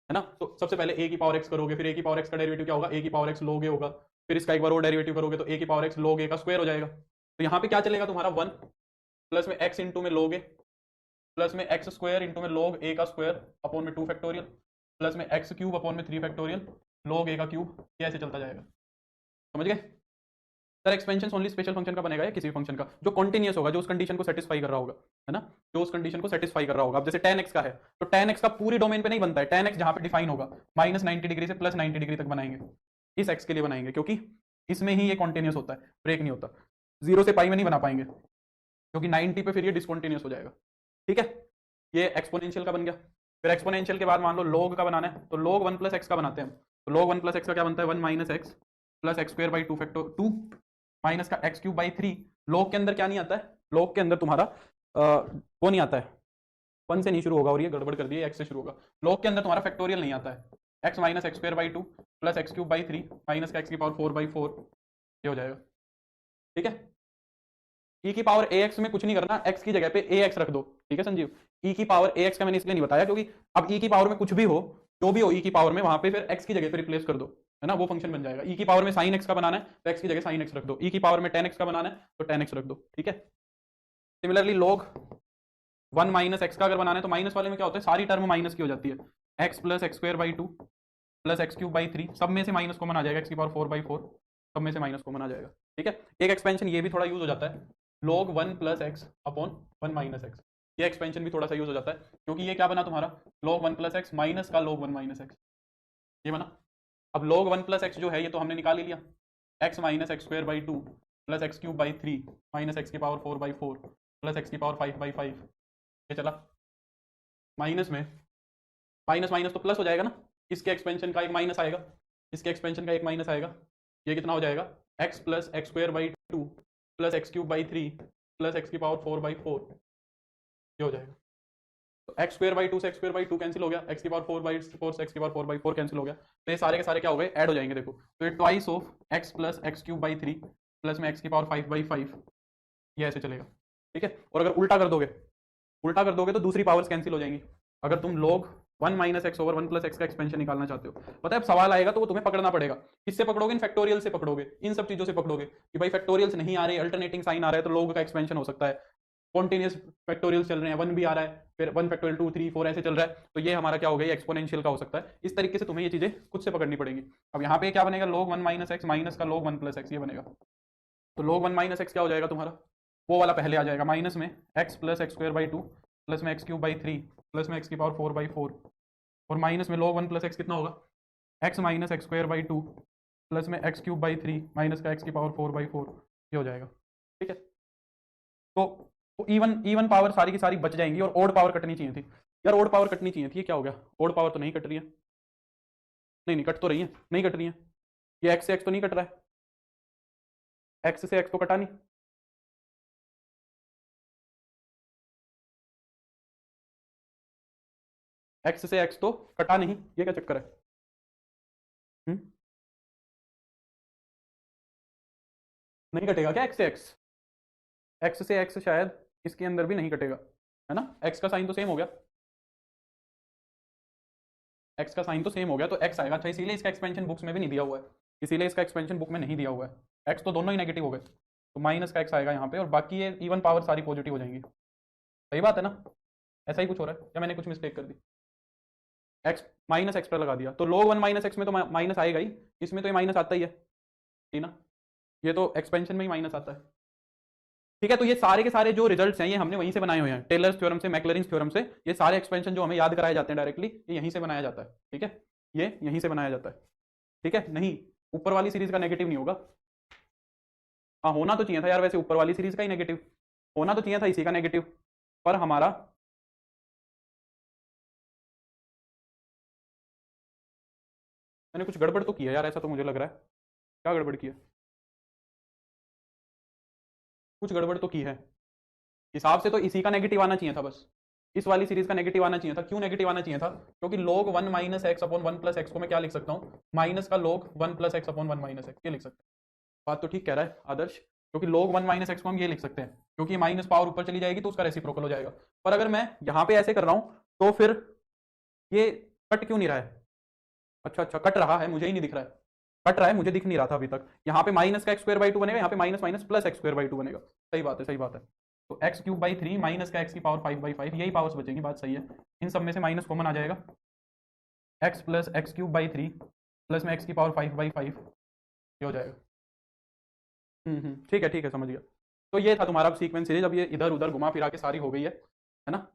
है ना। तो सबसे पहले a की पावर x करोगे, फिर a की पावर x का डेरिवेटिव क्या होगा, a की पावर x log a होगा, फिर इसका एक बार और डेरिवेटिव करोगे तो a की पावर x log a का स्क्वायर हो जाएगा। तो यहाँ पे क्या चलेगा तुम्हारा 1 प्लस में x इंटू में log a प्लस में एक्स स्क्वायर इंटू में log a का स्क्वायर अपॉन में 2 फैक्टोरियल प्लस में एक्स क्यूब अपॉन में 3 फैक्टोरियल log a का क्यूब, ये ऐसे चलता जाएगा, समझ गए sir. Expansion only special function का बनेगा या किसी भी फंक्शन का जो कॉन्टिन्यूस होगा, जो उस कंडीशन को सेटिस्फाई कर रहा होगा, है ना, जो उस कंडीशन को सेटिस्फाई कर रहा होगा। अब जैसे tan x का है तो tan x का पूरी डोमेन पे नहीं बनता है, tan x जहां पे डिफाइन होगा माइनस 90 डिग्री से प्लस 90 डिग्री तक बनाएंगे, इस x के लिए बनाएंगे, क्योंकि इसमें ही ये कॉन्टिन्यूस होता है, ब्रेक नहीं होता। 0 से पाई में नहीं बना पाएंगे क्योंकि 90 पे फिर ये डिसकॉन्टिन्यूस हो जाएगा, ठीक है। ये एक्सपोनेंशियल का बन गया। फिर एक्सपोनेंशियल के बाद मान लो log का बनाना है तो log 1 प्लस एक्स का बनाते हैं हम, तो log 1 प्लस एक्स का क्या बनता है, 1 minus x plus X square by 2 factor 2 minus का एक्स क्यूब बाई 3, log के अंदर क्या नहीं आता है, log के अंदर तुम्हारा वो नहीं आता है, 1 से नहीं शुरू होगा और ये गड़बड़ कर दिए, x से शुरू होगा, log के अंदर तुम्हारा फैक्टोरियल नहीं आता है, x minus x square by 2 plus X cube by 3 minus का एक्स की पावर 4 बाई 4, ये हो जाएगा, ठीक है। e की पावर ax में कुछ नहीं करना, x की जगह पे ax रख दो, ठीक है संजीव। e की पावर ax का मैंने इसलिए नहीं बताया क्योंकि अब e की पावर में कुछ भी हो, जो भी हो e की पावर में, वहां पे फिर x की जगह पे रिप्लेस कर दो, है ना, वो फंक्शन बन जाएगा। e की पावर में sin x का बनाना है तो x की जगह sin x रख दो, e की पावर में tan x का बनाना है तो tan x रख दो, ठीक है। सिमिलरली log 1 माइनस एक्स का अगर बनाना है तो माइनस वाले में क्या होता है, सारी टर्म माइनस की हो जाती है, x plus X square by 2 plus X cube by 3, सब में से माइनस कॉमन आ जाएगा, x की पावर 4 बाई 4, सब में से माइनस कॉमन आ जाएगा, ठीक है। एक एक्सपेंशन ये भी थोड़ा यूज हो जाता है, log 1 plus x upon 1 minus x, ये एक्सपेंशन भी थोड़ा सा यूज हो जाता है क्योंकि ये क्या बना तुम्हारा log 1 प्लस एक्स माइनस का log 1 माइनस एक्स, ये बना। अब log 1 प्लस एक्स जो है ये तो हमने निकाल ही लिया, x minus x square by 2 plus X cube by 3 minus X की पावर 4 बाई 4 प्लस एक्स की पावर 5 बाई 5, ये चला। माइनस में माइनस माइनस तो प्लस हो जाएगा ना, इसके एक्सपेंशन का एक माइनस आएगा, इसके एक्सपेंशन का एक माइनस आएगा, ये कितना हो जाएगा, x plus X square by 2 plus X cube by 3 plus X की पावर 4 बाई 4, ये हो जाएगा। तो एक्स स्क्वायर बाई 2 से एक्स स्क्वायर बाई 2 कैंसिल हो गया, एक्स की पावर 4 बाई 4 से एक्स की पावर 4 बाई 4 कैंसिल हो गया, तो ये सारे के सारे क्या हो गए, ऐड हो जाएंगे। देखो तो ये twice of x plus X cube by 3 plus में एक्स की पावर 5 बाई 5, ये ऐसे चलेगा, ठीक है। और अगर उल्टा कर दोगे तो दूसरी पावर्स कैंसिल हो जाएंगी। अगर तुम log 1 minus x over 1 plus x का एक्सपेंशन निकालना चाहते हो, पता है अब सवाल आएगा तो वो तुम्हें पकड़ना पड़ेगा। किससे पकड़ोगे? इन फैक्टोरियल से पकड़ोगे, इन सब चीजों से पकड़ोगे कि भाई फैक्टोरियल्स नहीं आ रहे, अल्टरनेटिंग साइन आ रहा है तो लोग का एक्सपेंशन हो सकता है, कॉन्टिन्यूस फैक्टोरियल्स चल रहे हैं, 1 भी आ रहा है, फिर 1 फैक्टोरियल 2 3 4 ऐसे चल रहा है, तो ये हमारा क्या हो गया, एक्सपोनेंशियल का हो सकता है। इस तरीके से तुम्हें ये चीजें खुद से पकड़नी पड़ेंगी। अब यहाँ पे क्या बनेगा, log 1 माइनस एक्स माइनस का log 1 प्लस एक्स, ये बनेगा। तो log 1 माइनस एक्स क्या हो जाएगा तुम्हारा, वो वाला पहले आ जाएगा, माइनस में x plus X square by 2 plus में एक्स क्यूब बाई 3 प्लस में एक्स की पावर 4 बाई 4 और माइनस में log 1 प्लस एक्स कितना होगा, x minus x square by 2 plus में एक्स क्यूब बाई 3 माइनस का एक्स की पावर 4 बाई 4, ये हो जाएगा। ठीक है, तो इवन पावर सारी की सारी बच जाएंगी और ओड पावर कटनी चाहिए थी। यार ओड पावर कटनी चाहिए थी, ये क्या हो गया, ओड पावर तो नहीं कट रही है, नहीं नहीं कट तो रही है, नहीं कट रही है, ये एक्स से एक्स तो नहीं कट रहा है, एक्स से एक्स तो कटा नहीं, एक्स से एक्स तो कटा नहीं, ये क्या चक्कर है? हुँ? नहीं कटेगा क्या एक्स से एक्स? एक्स से एक्स शायद इसके अंदर भी नहीं कटेगा, है ना, एक्स का साइन तो सेम हो गया, एक्स का साइन तो सेम हो गया तो एक्स आएगा। अच्छा इसीलिए इसका एक्सपेंशन बुक्स में भी नहीं दिया हुआ है, इसीलिए इसका एक्सपेंशन बुक में नहीं दिया हुआ है, एक्स तो दोनों ही नेगेटिव हो गए, तो माइनस का एक्स आएगा यहाँ पे और बाकी ये इवन पावर सारी पॉजिटिव हो जाएंगी। सही बात है ना, ऐसा ही कुछ हो रहा है या मैंने कुछ मिस्टेक कर दी? एक्स माइनस एक्स पर लगा दिया तो log 1 माइनस एक्स में तो माइनस आएगा ही, इसमें तो ये माइनस आता ही है, ठीक ना, ये तो एक्सपेंशन में ही माइनस आता है। ठीक है, तो ये सारे के सारे जो रिजल्ट्स हैं ये हमने वहीं से बनाए हुए हैं, टेलर्स थ्योरम से, मैक्लॉरिन्स थ्योरम से, ये सारे एक्सपेंशन जो हमें याद कराए जाते हैं डायरेक्टली, ये यहीं से बनाया जाता है। ठीक है, ये यहीं से बनाया जाता है। ठीक है, नहीं ऊपर वाली सीरीज का नेगेटिव नहीं होगा। हाँ होना तो चाहिए था यार, वैसे ऊपर वाली सीरीज का ही नेगेटिव होना तो चाहिए था, इसी का नेगेटिव, पर हमारा मैंने कुछ गड़बड़ तो किया यार, ऐसा तो मुझे लग रहा है। क्या गड़बड़ किया? कुछ गड़बड़ तो की है, हिसाब से तो इसी का नेगेटिव आना चाहिए था, बस इस वाली सीरीज का नेगेटिव आना चाहिए था। क्यों नेगेटिव आना चाहिए था? क्योंकि log 1 minus x upon 1 plus x को मैं क्या लिख सकता हूँ, माइनस का log 1 plus x upon 1 minus x, ये लिख सकते हैं। बात तो ठीक कह रहा है आदर्श, क्योंकि log 1 माइनस एक्स को हम ये लिख सकते हैं, क्योंकि माइनस पावर ऊपर चली जाएगी तो उसका रेसिप्रोकल हो जाएगा। पर अगर मैं यहाँ पे ऐसे कर रहा हूँ तो फिर ये कट क्यों नहीं रहा है? अच्छा अच्छा कट रहा है, मुझे ही नहीं दिख रहा है, कट रहा है, मुझे दिख नहीं रहा था अभी तक। यहाँ पे माइनस का एक्स स्क्वायर बाई 2 बनेगा, यहाँ पे minus minus plus X square by 2 बनेगा। सही बात है, सही बात है। तो एक्स क्यूब बाई 3 माइनस का एक्स की पावर 5 बाई 5, यही पावर्स बचेंगी, बात सही है। इन सब में से माइनस कॉमन आ जाएगा, x plus X cube by 3 plus में एक्स की पावर 5 बाई 5, ये हो जाएगा। ठीक है समझ गया। तो ये था तुम्हारा सीक्वेंस सीरीज, अब ये इधर उधर घुमा फिरा के सारी हो गई है ना?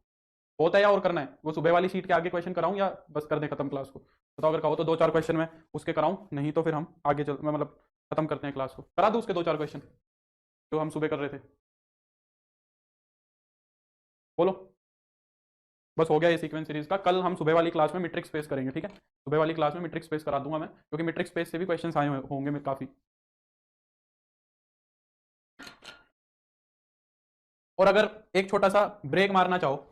होता है या और करना है? वो सुबह वाली शीट के आगे क्वेश्चन कराऊं या बस कर दे खत्म क्लास को? बताओ, अगर कहो तो 2-4 क्वेश्चन में उसके कराऊं, नहीं तो फिर हम आगे चल मैं मतलब खत्म करते हैं क्लास को, करा दूं उसके 2-4 क्वेश्चन जो हम सुबह कर रहे थे? बोलो, बस हो गया ये सीक्वेंस सीरीज का। कल हम सुबह वाली क्लास में मैट्रिक्स स्पेस करेंगे, ठीक है? सुबह वाली क्लास में मैट्रिक्स स्पेस करा दूंगा मैं, क्योंकि मैट्रिक्स स्पेस से भी क्वेश्चन आए होंगे में काफी। और अगर एक छोटा सा ब्रेक मारना चाहो,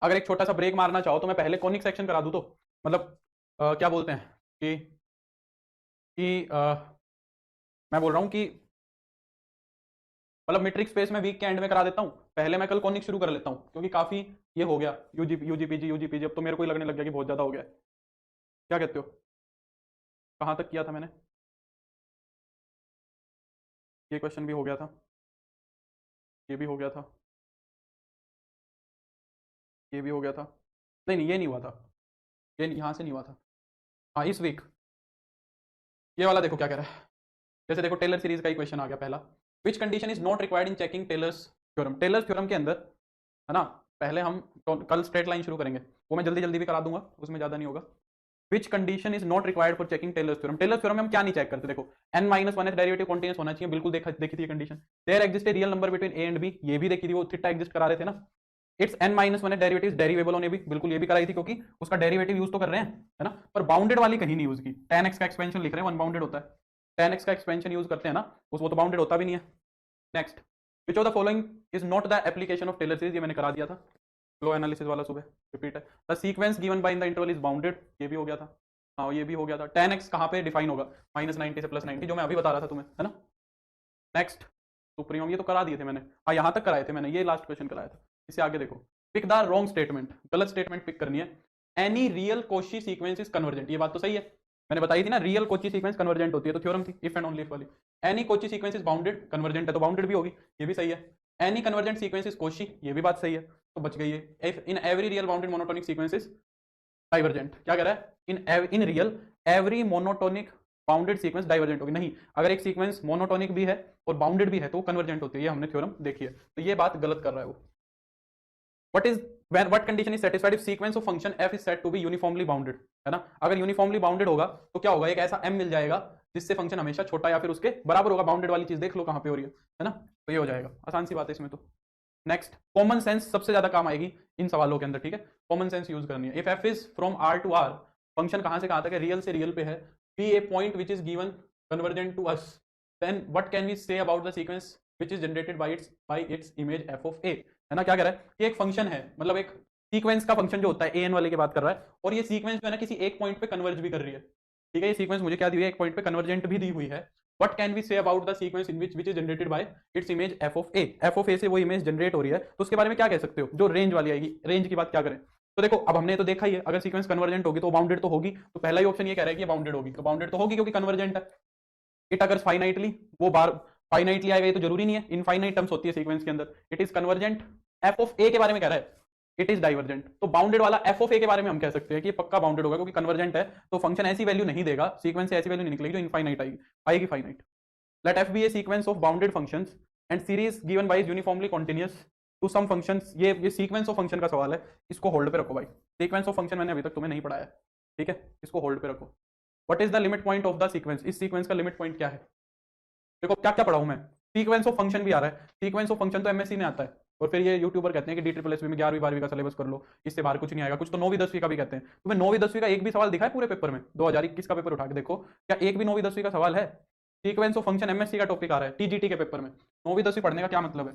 अगर एक छोटा सा ब्रेक मारना चाहो तो मैं पहले कॉनिक सेक्शन करा दूं, तो मतलब क्या बोलते हैं कि मैं बोल रहा हूँ कि मतलब मैट्रिक्स स्पेस में वीक के एंड में करा देता हूँ, पहले मैं कल कॉनिक शुरू कर लेता हूँ, क्योंकि काफी ये हो गया यूजीपीजी, अब तो मेरे को ही लगने लग गया कि बहुत ज्यादा हो गया है। क्या कहते हो? कहाँ तक किया था मैंने? ये क्वेश्चन भी हो गया था, ये भी हो गया था, ये भी हो गया था, नहीं नहीं ये नहीं हुआ था, ये यहाँ से नहीं हुआ था। हाँ इस वीक ये वाला देखो क्या कह रहा है, जैसे देखो टेलर सीरीज का ही क्वेश्चन आ गया पहला, which condition is not required in checking Taylor's theorem. Taylor's theorem के अंदर, है ना, पहले हम कल स्ट्रेट लाइन शुरू करेंगे, वो मैं जल्दी जल्दी भी करा दूंगा, उसमें ज़्यादा नहीं होगा। Which condition is not required for checking Taylor's theorem. Taylor's theorem में हम क्या नहीं चेक करते? देखो n minus one derivative continuous होना चाहिए, बिल्कुल देखी थी ये condition. There exist a real number between A and B, ये भी देखी थी, वो थीटा एग्जिस्ट करा रहे थे ना। It's n minus one derivative derivable होने भी, बिल्कुल ये भी कराई थी, क्योंकि उसका डेरिवेटिव यूज तो कर रहे हैं, है ना, पर बाउंडेड वाली कहीं नहीं यूज की। tan x का एक्सपेंशन लिख रहे हैं, वन बाउंडेड होता है, tan x का एक्सपेंशन यूज करते हैं ना, वो तो बाउंडेड होता भी नहीं है। Next, which of the following is not the application of Taylor series, ये मैंने करा दिया था, फ्लो एनालिसिस वाला सुबह रिपीट है। The sequence given by in the interval is bounded, ये भी हो गया था। हाँ ये भी हो गया था। tan x कहाँ पे डिफाइन होगा? -90 से +90, जो मैं अभी बता रहा था तुम्हें, है ना। नेक्स्ट, सुप्रीम, ये तो करा दिए थे मैंने, हाँ यहाँ तक कराए थे मैंने, ये लास्ट क्वेश्चन कराया था। इससे आगे देखो, पिक द रॉन्ग स्टेटमेंट, गलत स्टेटमेंट पिक करनी है। Any real Koshi sequence is convergent. ये बात तो सही है, मैंने बताई थी ना, रियल कोची सीक्वेंस कन्वर्जेंट होती है, तो थ्योरम थी इफ एंड ओनली इफ वाली। Any Cauchy sequence is bounded, convergent है तो बाउंडेड भी होगी, ये भी सही है। Any convergent sequence is Cauchy, ये भी बात सही है, तो बच गई है। In every real bounded monotonic sequence is divergent. क्या कह रहा है, in real every monotonic bounded sequence divergent होगी। नहीं, अगर एक सीक्वेंस मोनोटोनिक भी है और बाउंडेड भी है तो कन्वर्जेंट होती है, ये हमने थ्योरम देखी है, तो ये बात गलत कर रहा है वो। what condition is satisfied if sequence of function f is said to be uniformly bounded, है ना। अगर यूनिफॉर्मली बाउंडेड होगा तो क्या होगा, एक ऐसा m मिल जाएगा जिससे फंक्शन हमेशा छोटा या फिर उसके बराबर होगा। बाउंडेड वाली चीज देख लो कहां पे हो रही है ना, तो ये हो जाएगा, आसान सी बात है इसमें तो। नेक्स्ट, कॉमन सेंस सबसे ज्यादा काम आएगी इन सवालों के अंदर, ठीक है, कॉमन सेंस यूज करनी है। If f is from r to r, function कहां से कहां तक है, रियल से रियल पे है, be a point which is given convergent to us, then what can we say about the sequence which is generated by its image f of a, है ना। क्या कह रहा है कि एक फंक्शन है, मतलब एक सीक्वेंस का फंक्शन जो होता है an वाले की बात कर रहा है, और ये सीक्वेंस जो है ना किसी एक पॉइंट पे कन्वर्ज भी कर रही है, ठीक है। ये सीक्वेंस मुझे क्या दी हुई है, एक पॉइंट पे कन्वर्जेंट भी दी हुई है। What can we say about the sequence in which is generated by its image f of a, f of a से वो इमेज जनरेट हो रही है, तो उसके बारे में क्या कह सकते हो, जो रेंज वाली आएगी। रेंज की बात क्या करें, तो देखो अब हमने तो देखा ही है, अगर सीक्वेंस कन्वर्जेंट होगी तो बाउंडेड तो होगी, तो पहला ही ऑप्शन ये कह रहा है कि बाउंडेड होगी, तो बाउंडेड तो होगी क्योंकि कन्वर्जेंट है। इट अगर फाइनाइटली, वो बार फाइनाइटली आएगा, ये तो जरूरी नहीं है, इनफाइनाइट टर्म्स होती है सीक्वेंस के अंदर। It is convergent, f of a के बारे में कह रहा है, इट इज डाइवर्जेंट, तो बाउंडेड वाला f of a के बारे में हम कह सकते हैं कि ये पक्का बाउंडेड होगा, क्योंकि कन्वर्जेंट है तो फंक्शन ऐसी वैल्यू नहीं देगा, सीक्वेंस से ऐसी वैल्यू नहीं निकलेगी जो इनफाइनाइट आएगी finite. Let f be a sequence of bounded functions and series given by is uniformly continuous to some functions। ये सीक्वेंस ऑफ फंक्शन का सवाल है, इसको होल्ड पे रखो भाई। सीक्वेंस ऑफ फंक्शन मैंने अभी तक तुम्हें नहीं पढ़ाया, ठीक है, इसको होल्ड पे रखो। What is the limit point of the sequence, इस सीक्वेंस का लिमिट पॉइंट क्या है। देखो क्या क्या पढ़ाऊं मैं, सीक्वेंस ऑफ फंक्शन भी आ रहा है, सीक्वेंस ऑफ फंक्शन तो एमएससी में आता है, और फिर ये यूट्यूबर कहते हैं कि DSSS में 11वीं 12वीं का सिलेबस कर लो, इससे बाहर कुछ नहीं आएगा। कुछ तो 9वीं 10वीं का भी कहते हैं। तुम्हें 9वीं 10वीं का एक भी सवाल दिखा है पूरे पेपर में, 2021 का पेपर उठा के देखो, क्या एक भी 9वीं 10वीं का सवाल है। सीक्वेंस ऑफ फंक्शन एमएससी का टॉपिक आ रहा है टीजीटी के पेपर में, 9वीं 10वीं पढ़ने का क्या मतलब है।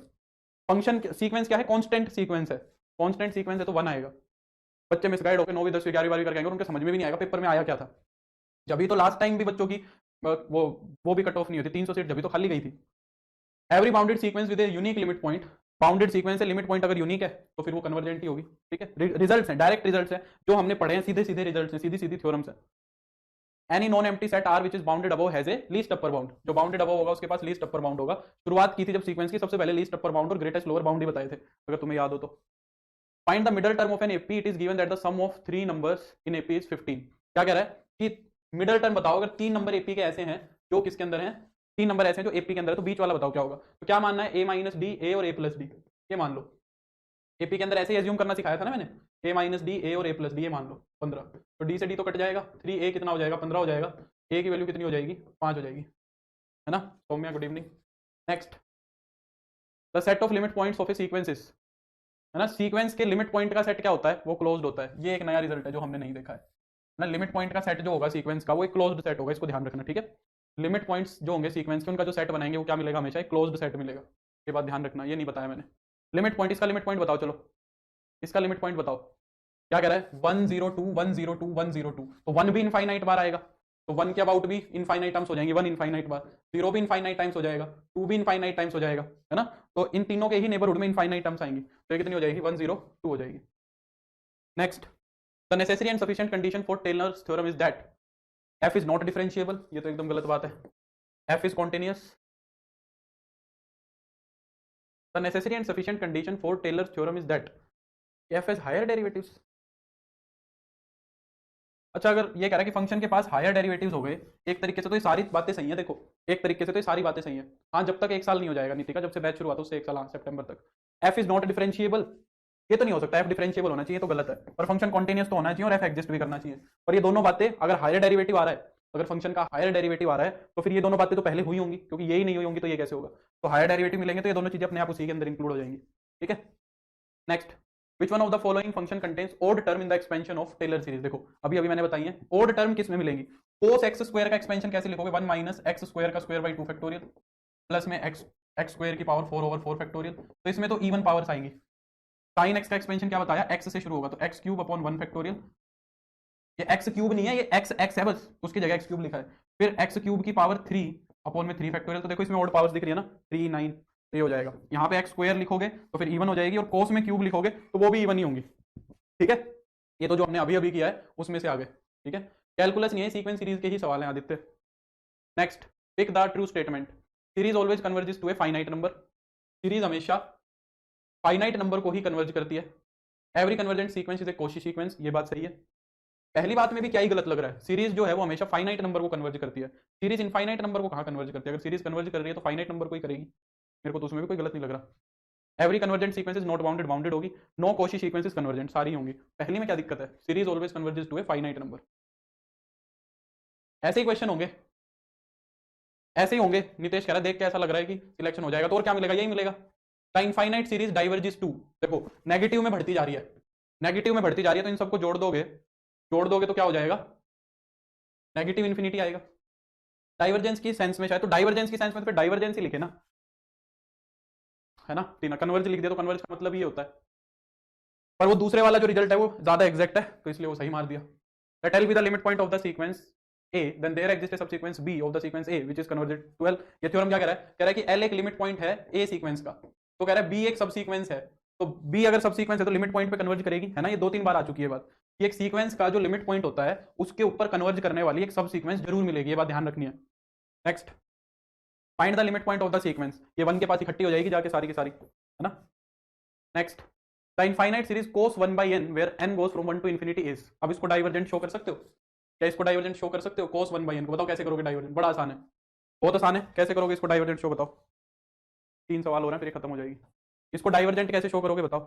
फंक्शन सीक्वेंस क्या है, कांस्टेंट सीक्वेंस है, कांस्टेंट सीक्वेंस है तो 1 आएगा। बच्चे मिसगाइड होकर 9वीं 10वीं 11वीं 12वीं करके उनके समझ में भी नहीं आएगा पेपर में आया क्या था। जब तो लास्ट टाइम भी बच्चों की वो भी कट ऑफ नहीं होती, 300 सीट जब तो खाली गई थी। Every bounded sequence with a unique limit point, bounded sequence से लिमिट पॉइंट अगर यूनिक है तो फिर वो कन्वर्जेंट ही होगी, ठीक है। रिजल्ट्स हैं, डायरेक्ट रिजल्ट्स हैं जो हमने पढ़े हैं, सीधे सीधे रिजल्ट्स हैं, सीधी सीधी थ्योरम्स हैं। Any non empty set R which is bounded above has a least upper bound, जो बाउंडेड अबव होगा उसके पास लीस्ट अपर बाउंड होगा। शुरुआत की थी जब सीक्वेंस की, सबसे पहले लीस्ट अपर बाउंड और ग्रेटेस्ट लोअर बाउंड ही बताए थे, अगर तुम्हें याद हो तो। Find the middle term of an AP, it is given that the sum of 3 numbers in AP is 15। क्या कह रहा है कि मिडल टर्म बताओ, अगर 3 नंबर एपी के ऐसे हैं जो किसके अंदर हैं, 3 नंबर ऐसे हैं जो एपी के अंदर है, तो बीच वाला बताओ क्या होगा। तो क्या मानना है, a माइनस डी, ए और a प्लस डी, ये मान लो। एपी के अंदर ऐसे ही एज्यूम करना सिखाया था ना मैंने, a माइनस डी, ए और a प्लस डी, ये मान लो 15। तो d से d तो कट जाएगा, 3a कितना हो जाएगा, 15 हो जाएगा, a की वैल्यू कितनी हो जाएगी, 5 हो जाएगी, है ना। Saumya good evening. Next, the set of limit points of a sequences, है ना। सीक्वेंस के लिमिट पॉइंट का सेट क्या होता है, वो क्लोज्ड होता है। ये एक नया रिजल्ट है जो हमने नहीं देखा है ना। लिमिट पॉइंट का सेट जो होगा सीक्वेंस का, वो एक क्लोज्ड सेट होगा, इसको ध्यान रखना, ठीक है। लिमिट पॉइंट्स जो होंगे सीक्वेंस के, उनका जो सेट बनाएंगे वो क्या मिलेगा, हमेशा एक क्लोज्ड सेट मिलेगा, ये बात ध्यान रखना, ये नहीं बताया मैंने। लिमिट पॉइंट, इसका लिमिट पॉइंट बताओ, चलो इसका लिमिट पॉइंट बताओ। क्या कह रहा है, 1 0 2 1 0 2 1 0 2, तो 1 भी इनफाइनाइट बार आएगा, तो 1 के अबाउट भी इनफाइनाइट टाइम्स हो जाएंगे, 1 इनफाइनाइट बार, 0 भी इनफाइनाइट टाइम्स हो जाएगा, 2 भी इनफाइनाइट टाइम्स हो जाएगा, है ना। तो इन तीनों के ही नेबरहुड में इनफाइनाइट टर्म्स आएंगी, तो ये कितनी हो जाएगी, 1 0 2 हो जाएगी। Next, the necessary and sufficient condition for Taylor's theorem is that f is not differentiable, ये तो एकदम गलत बात है। f is continuous. The necessary and sufficient condition for Taylor's theorem is that f has higher derivatives. अच्छा, अगर ये कह रहा है कि फंक्शन के पास हायर डेरिवेटिव्स हो गए, एक तरीके से तो ये सारी बातें सही है, देखो एक तरीके से तो ये सारी बातें सही है, हाँ, जब तक 1 साल नहीं हो जाएगा नीति का, जब से बैच शुरू हुआ था उससे 1 साल, हाँ, सितंबर तक। f इज नॉट डिफरेंशिएबल, ये तो नहीं हो सकता, f डिफरेंशिएबल होना चाहिए, तो गलत है। और फंक्शन कॉन्टिन्यूअस तो होना चाहिए और f एग्जिस्ट भी करना चाहिए। और ये दोनों बातें, अगर हायर डेरिवेटिव आ रहा है, अगर फंक्शन का हायर डेरिवेटिव आ रहा है, तो फिर ये दोनों बातें तो पहले हुई होंगी, क्योंकि यही नहीं हुई होंगी तो ये कैसे होगा। तो हायर डेरिवेटिव मिलेंगे तो ये दोनों चीजें अपने आप उसी के अंदर इंक्लूड हो जाएंगी, ठीक है। Next, Which one of the following function contains odd term in the expansion of Taylor series? देखो अभी मैंने बताई है, odd term किस में मिलेंगी। cos x स्क्वायर का एक्सपेंशन कैसे लिखोगे, 1 माइनस एक्स स्क्वायर का स्क्वायर बाई 2 फैक्टोरियल प्लस में x स्क्वायर की पावर 4 ओवर 4 फैक्टोरियल, तो इसमें तो इवन पावर्स आएंगी। sin x का एक्सपेंशन क्या बताया, x से शुरू होगा, तो x क्यूब अपॉन 1 फैक्टोरियल, ये x क्यूब नहीं है, ये x है बस, उसकी जगह x क्यूब लिखा है, फिर x क्यूब की पावर 3 अपॉन में 3 फैक्टोरियल, तो देखो इसमें odd पावर्स दिख रही है ना, 3 9, ये हो जाएगा। यहाँ पे एक्स स्क्वायर लिखोगे तो फिर इवन हो जाएगी, और कोस में क्यूब लिखोगे तो वो भी इवन ही होंगी, ठीक है। ये तो जो हमने अभी अभी किया है उसमें से आगे, ठीक है। कैलकुलस नहीं है, सीक्वेंस सीरीज के ही सवाल हैं Aditya. Next, pick the true statement. Series always converges to a finite number. Series हमेशा फाइनाइट नंबर को ही कन्वर्ज करती है। Every convergent sequence is a Cauchy sequence, ये बात सही है। पहली बात में भी क्या ही गलत लग रहा है, सीरीज जो है वो हमेशा फाइनाइट नंबर को कन्वर्ज करती है। सीरीज इनफाइनाइट नंबर को कहाँ कन्वर्ज करती है? अगर सीरीज कन्वर्ज कर रही है तो फाइनाइट नंबर को ही करेगी। मेरे को तो उसमें भी कोई गलत नहीं लग रहा। Every convergent sequence is not bounded, bounded होगी। No Cauchy sequence is convergent, सारी होंगी। पहली में क्या दिक्कत है? Series always converges to a finite number. ऐसे ही क्वेश्चन होंगे, ऐसे ही होंगे। नितेश कह रहा है देख के ऐसा लग रहा है कि सिलेक्शन हो जाएगा, तो और क्या मिलेगा? यही मिलेगा। The infinite series diverges to, देखो नेगेटिव में बढ़ती जा रही है, नेगेटिव में बढ़ती जा रही है, तो इन सबको जोड़ दोगे, जोड़ दोगे तो क्या हो जाएगा? नेगेटिव इन्फिनिटी आएगा। डाइवर्जेंस की सेंस में शायद, तो डाइवर्जेंस की सेंस में तो फिर डाइवर्जेंस ही लिखे ना, है ना। तीन कन्वर्ज लिख दिया तो कन्वर्ज का मतलब ये होता है। पर वो दूसरे वाला जो रिजल्ट है वो ज्यादा एग्जैक्ट है, तो इसलिए वो सही मार दिया। Let L be the limit point of the sequence A, then there exists a subsequence B of the sequence A which is converged to L। ये थ्योरम क्या कह रहा है? कह रहा है कि L एक लिमिट पॉइंट है A सीक्वेंस का, तो कह रहा है B एक सब सीक्वेंस है, तो B अगर सब सीक्वेंस है तो लिमिट पॉइंट पे कन्वर्ज करेगी, है ना। ये 2-3 बार आ चुकी है बात कि एक सीक्वेंस का जो लिमिट पॉइंट होता है उसके ऊपर कन्वर्ज करने वाली एक सब सीक्वेंस जरूर मिलेगी, ये बात ध्यान रखनी है। Next, find the limit point of the sequence. ये 1 के पास इकट्ठी हो जाएगी जाके सारी की सारी, है ना। Next, the infinite series cos 1/n where n goes from 1 to infinity is. अब इसको डाइवर्जेंट शो कर सकते हो क्या? इसको डाइवर्जेंट शो कर सकते हो cos 1/n को? बताओ कैसे करोगे डाइवर्जेंट? बड़ा आसान है, बहुत आसान है। कैसे करोगे इसको डाइवर्जेंट शो? बताओ। 3 सवाल हो रहे हैं फिर खत्म हो जाएगी। इसको डाइवर्जेंट कैसे शो करोगे बताओ?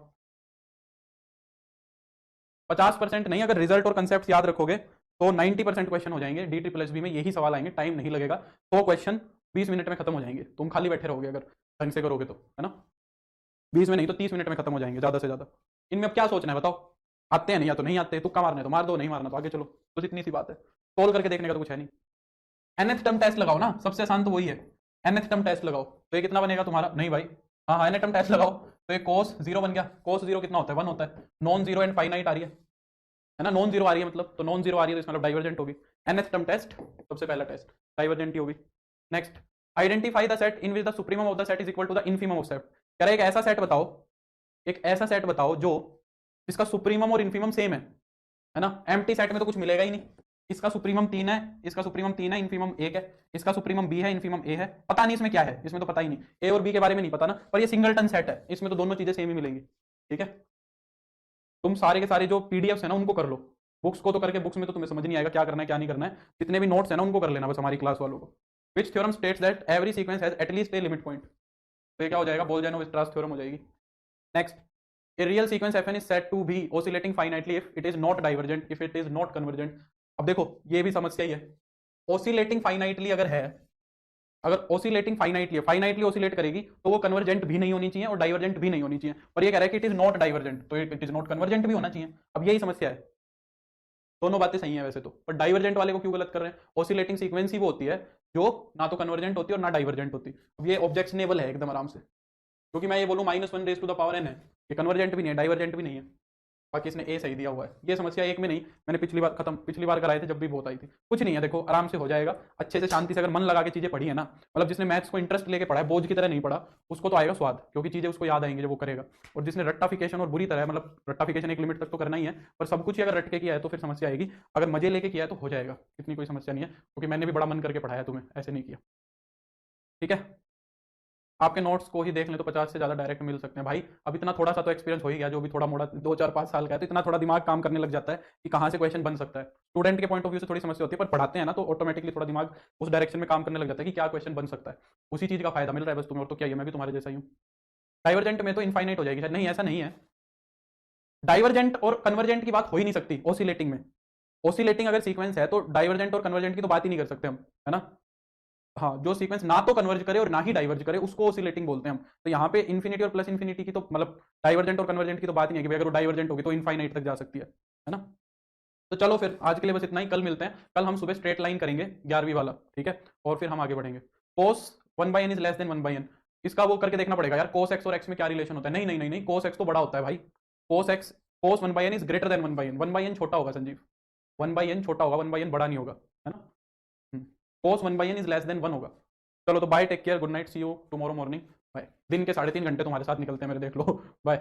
50% नहीं, अगर रिजल्ट और कंसेप्ट याद रखोगे तो 90% क्वेश्चन हो जाएंगे। DTSSB में यही सवाल आएंगे, टाइम नहीं लगेगा। 100 क्वेश्चन 20 मिनट में खत्म हो जाएंगे, तुम खाली बैठे रहोगे अगर ढंग से करोगे तो, है ना। 20 में नहीं तो 30 मिनट में खत्म हो जाएंगे ज्यादा से ज्यादा। इनमें अब क्या सोचना है बताओ? आते हैं नहीं या तो नहीं आते, तुक्का मारने तो मार दो, नहीं मारना तो आगे चलो, बस इतनी सी बात है। सोल्व करके देखने का तो कुछ है नहीं। nth टर्म टेस्ट लगाओ ना, सबसे आसान तो वही है। nth टर्म टेस्ट लगाओ तो ये कितना बनेगा तुम्हारा? नहीं भाई, हाँ हाँ nth टर्म टेस्ट लगाओ तो ये cos 0 बन गया। cos 0 कितना होता है? 1 होता है। नॉन जीरो एंड फाइनाइट आ रही है ना, नॉन जीरो आ रही है मतलब, तो नॉन जीरो आ रही है तो इसका मतलब डाइवर्जेंट होगी। nth टर्म टेस्ट सबसे पहला टेस्ट, डाइवर्जेंट ही होगी। Next, identify the set in which the supremum of the set is equal to the infimum of set. कह रहा है एक ऐसा सेट बताओ, एक ऐसा सेट बताओ जो इसका सुप्रीमम और इनफीमम सेम है ना। एम्प्टी सेट में तो कुछ मिलेगा ही नहीं। इसका सुप्रीमम 3 है, इसका सुप्रीमम 3 है, इनफीमम 1 है। इसका सुप्रीमम B है, इनफीमम A है। पता नहीं इसमें क्या है, इसमें तो पता ही नहीं, A और B के बारे में नहीं पता ना, पर ये सिंगलटन सेट है, इसमें तो दोनों चीजें सेम ही मिलेंगी, ठीक है। तुम सारे के सारे जो पीडीएफ्स है ना उनको कर लो, बुक्स को तो करके बुक्स में तो तुम्हें समझ नहीं आएगा क्या करना है क्या नहीं करना है। जितने भी नोट्स है ना उनको कर लेना बस, हमारी क्लास वालों को। Which theorem states that every sequence has at least a limit point. तो ये क्या हो जाएगा? बोल्जैनोव-स्ट्रास थ्योरम हो जाएगी। Next, a real sequence fn is said to be oscillating finitely if it is not divergent, if it is not convergent। अब देखो ये भी समस्या ही है, oscillating finitely अगर है, अगर oscillating finitely है, finitely oscillate करेगी तो वो convergent भी नहीं होनी चाहिए और divergent भी नहीं होनी चाहिए, पर ये कह रहा है कि it is not divergent, तो it is not convergent भी होना चाहिए। अब यही समस्या है, दोनों बातें सही हैं वैसे तो, पर डाइवर्जेंट वाले को क्यों गलत कर रहे हैं? ऑसिलेटिंग सीक्वेंस ही वो होती है जो ना तो कन्वर्जेंट होती है और ना डाइवर्जेंट होती। अब ये ऑब्जेक्शनेबल है एकदम आराम से, क्योंकि मैं ये बोलूँ -1 raise to the power n है, ये कन्वर्जेंट भी नहीं है, डाइवर्जेंट भी नहीं है। बाकी इसने ए सही दिया हुआ है। ये समस्या एक में नहीं, मैंने पिछली बार कराए थे जब भी बहुत आई थी। कुछ नहीं है, देखो आराम से हो जाएगा, अच्छे से शांति से अगर मन लगा के चीजें पढ़ी है ना, मतलब जिसने मैथ्स को इंटरेस्ट लेके पढ़ा है, बोझ की तरह नहीं पढ़ा, उसको तो आएगा स्वाद, क्योंकि चीजें उसको याद आएंगी जब वो करेगा। और जिसने रट्टाफिकेशन और बुरी तरह, मतलब रट्टाफिकेशन एक लिमिट तक तो करना ही है, पर सब कुछ ही अगर रट के किया है तो फिर समस्या आएगी। अगर मजे लेके किया है तो हो जाएगा, इतनी कोई समस्या नहीं है, क्योंकि मैंने भी बड़ा मन करके पढ़ाया तुम्हें, ऐसे नहीं किया, ठीक है। आपके नोट्स को ही देख लें तो 50 से ज़्यादा डायरेक्ट मिल सकते हैं भाई। अब इतना थोड़ा सा तो एक्सपीरियंस हो ही गया, जो भी थोड़ा मोड़ा 2-4-5 साल का है, तो इतना थोड़ा दिमाग काम करने लग जाता है कि कहाँ से क्वेश्चन बन सकता है। स्टूडेंट के पॉइंट ऑफ व्यू से थोड़ी समस्या होती है, पर पढ़ाते हैं ना तो ऑटोमेटिकली थोड़ा दिमाग उस डायरेक्शन में काम करने लग जाता है कि क्या क्वेश्चन बन सकता है। उसी चीज़ का फायदा मिल रहा है बस तुम्हें, और तो क्या है, मैं भी तुम्हारे जैसा ही हूँ। डाइवर्जेंट में तो इनफाइनाइट हो जाएगी शायद, नहीं ऐसा नहीं है। डाइवर्जेंट और कन्वर्जेंट की बात हो ही नहीं सकती ऑसिलेटिंग में। ऑसिलेटिंग अगर सीक्वेंस है तो डाइवर्जेंट और कन्वर्जेंट की तो बात ही नहीं कर सकते हम, है ना। हाँ, जो सीक्वेंस ना तो कन्वर्ज करे और ना ही डाइवर्ज करे उसको ऑसिलेटिंग बोलते हैं हम। तो यहाँ पे इन्फिनिटी और प्लस इन्फिनिटी की तो, मतलब डाइवर्जेंट और कन्वर्जेंट की तो बात ही नहीं है कि अगर वो डाइवर्जेंट होगी तो इनफाइनाइट तक जा सकती है ना। तो चलो फिर आज के लिए बस इतना ही, कल मिलते हैं। कल हम सुबह स्ट्रेट लाइन करेंगे 11वीं वाला, ठीक है, और फिर हम आगे बढ़ेंगे। cos 1/n is less than 1/n, इसका वो करके देखना पड़ेगा यार, cos x और x में क्या रिलेशन होता है। नहीं नहीं नहीं नहीं, cos x तो बड़ा होता है भाई, cos 1/n is greater than 1/n। 1/n छोटा होगा संजीव, 1/n छोटा होगा, 1/n बड़ा नहीं होगा, है ना। cos 1/n is less than 1 होगा। चलो तो bye, take care, good night, see you tomorrow morning, bye. दिन के 3.5 घंटे तुम्हारे साथ निकलते हैं मेरे, देख लो, बाय।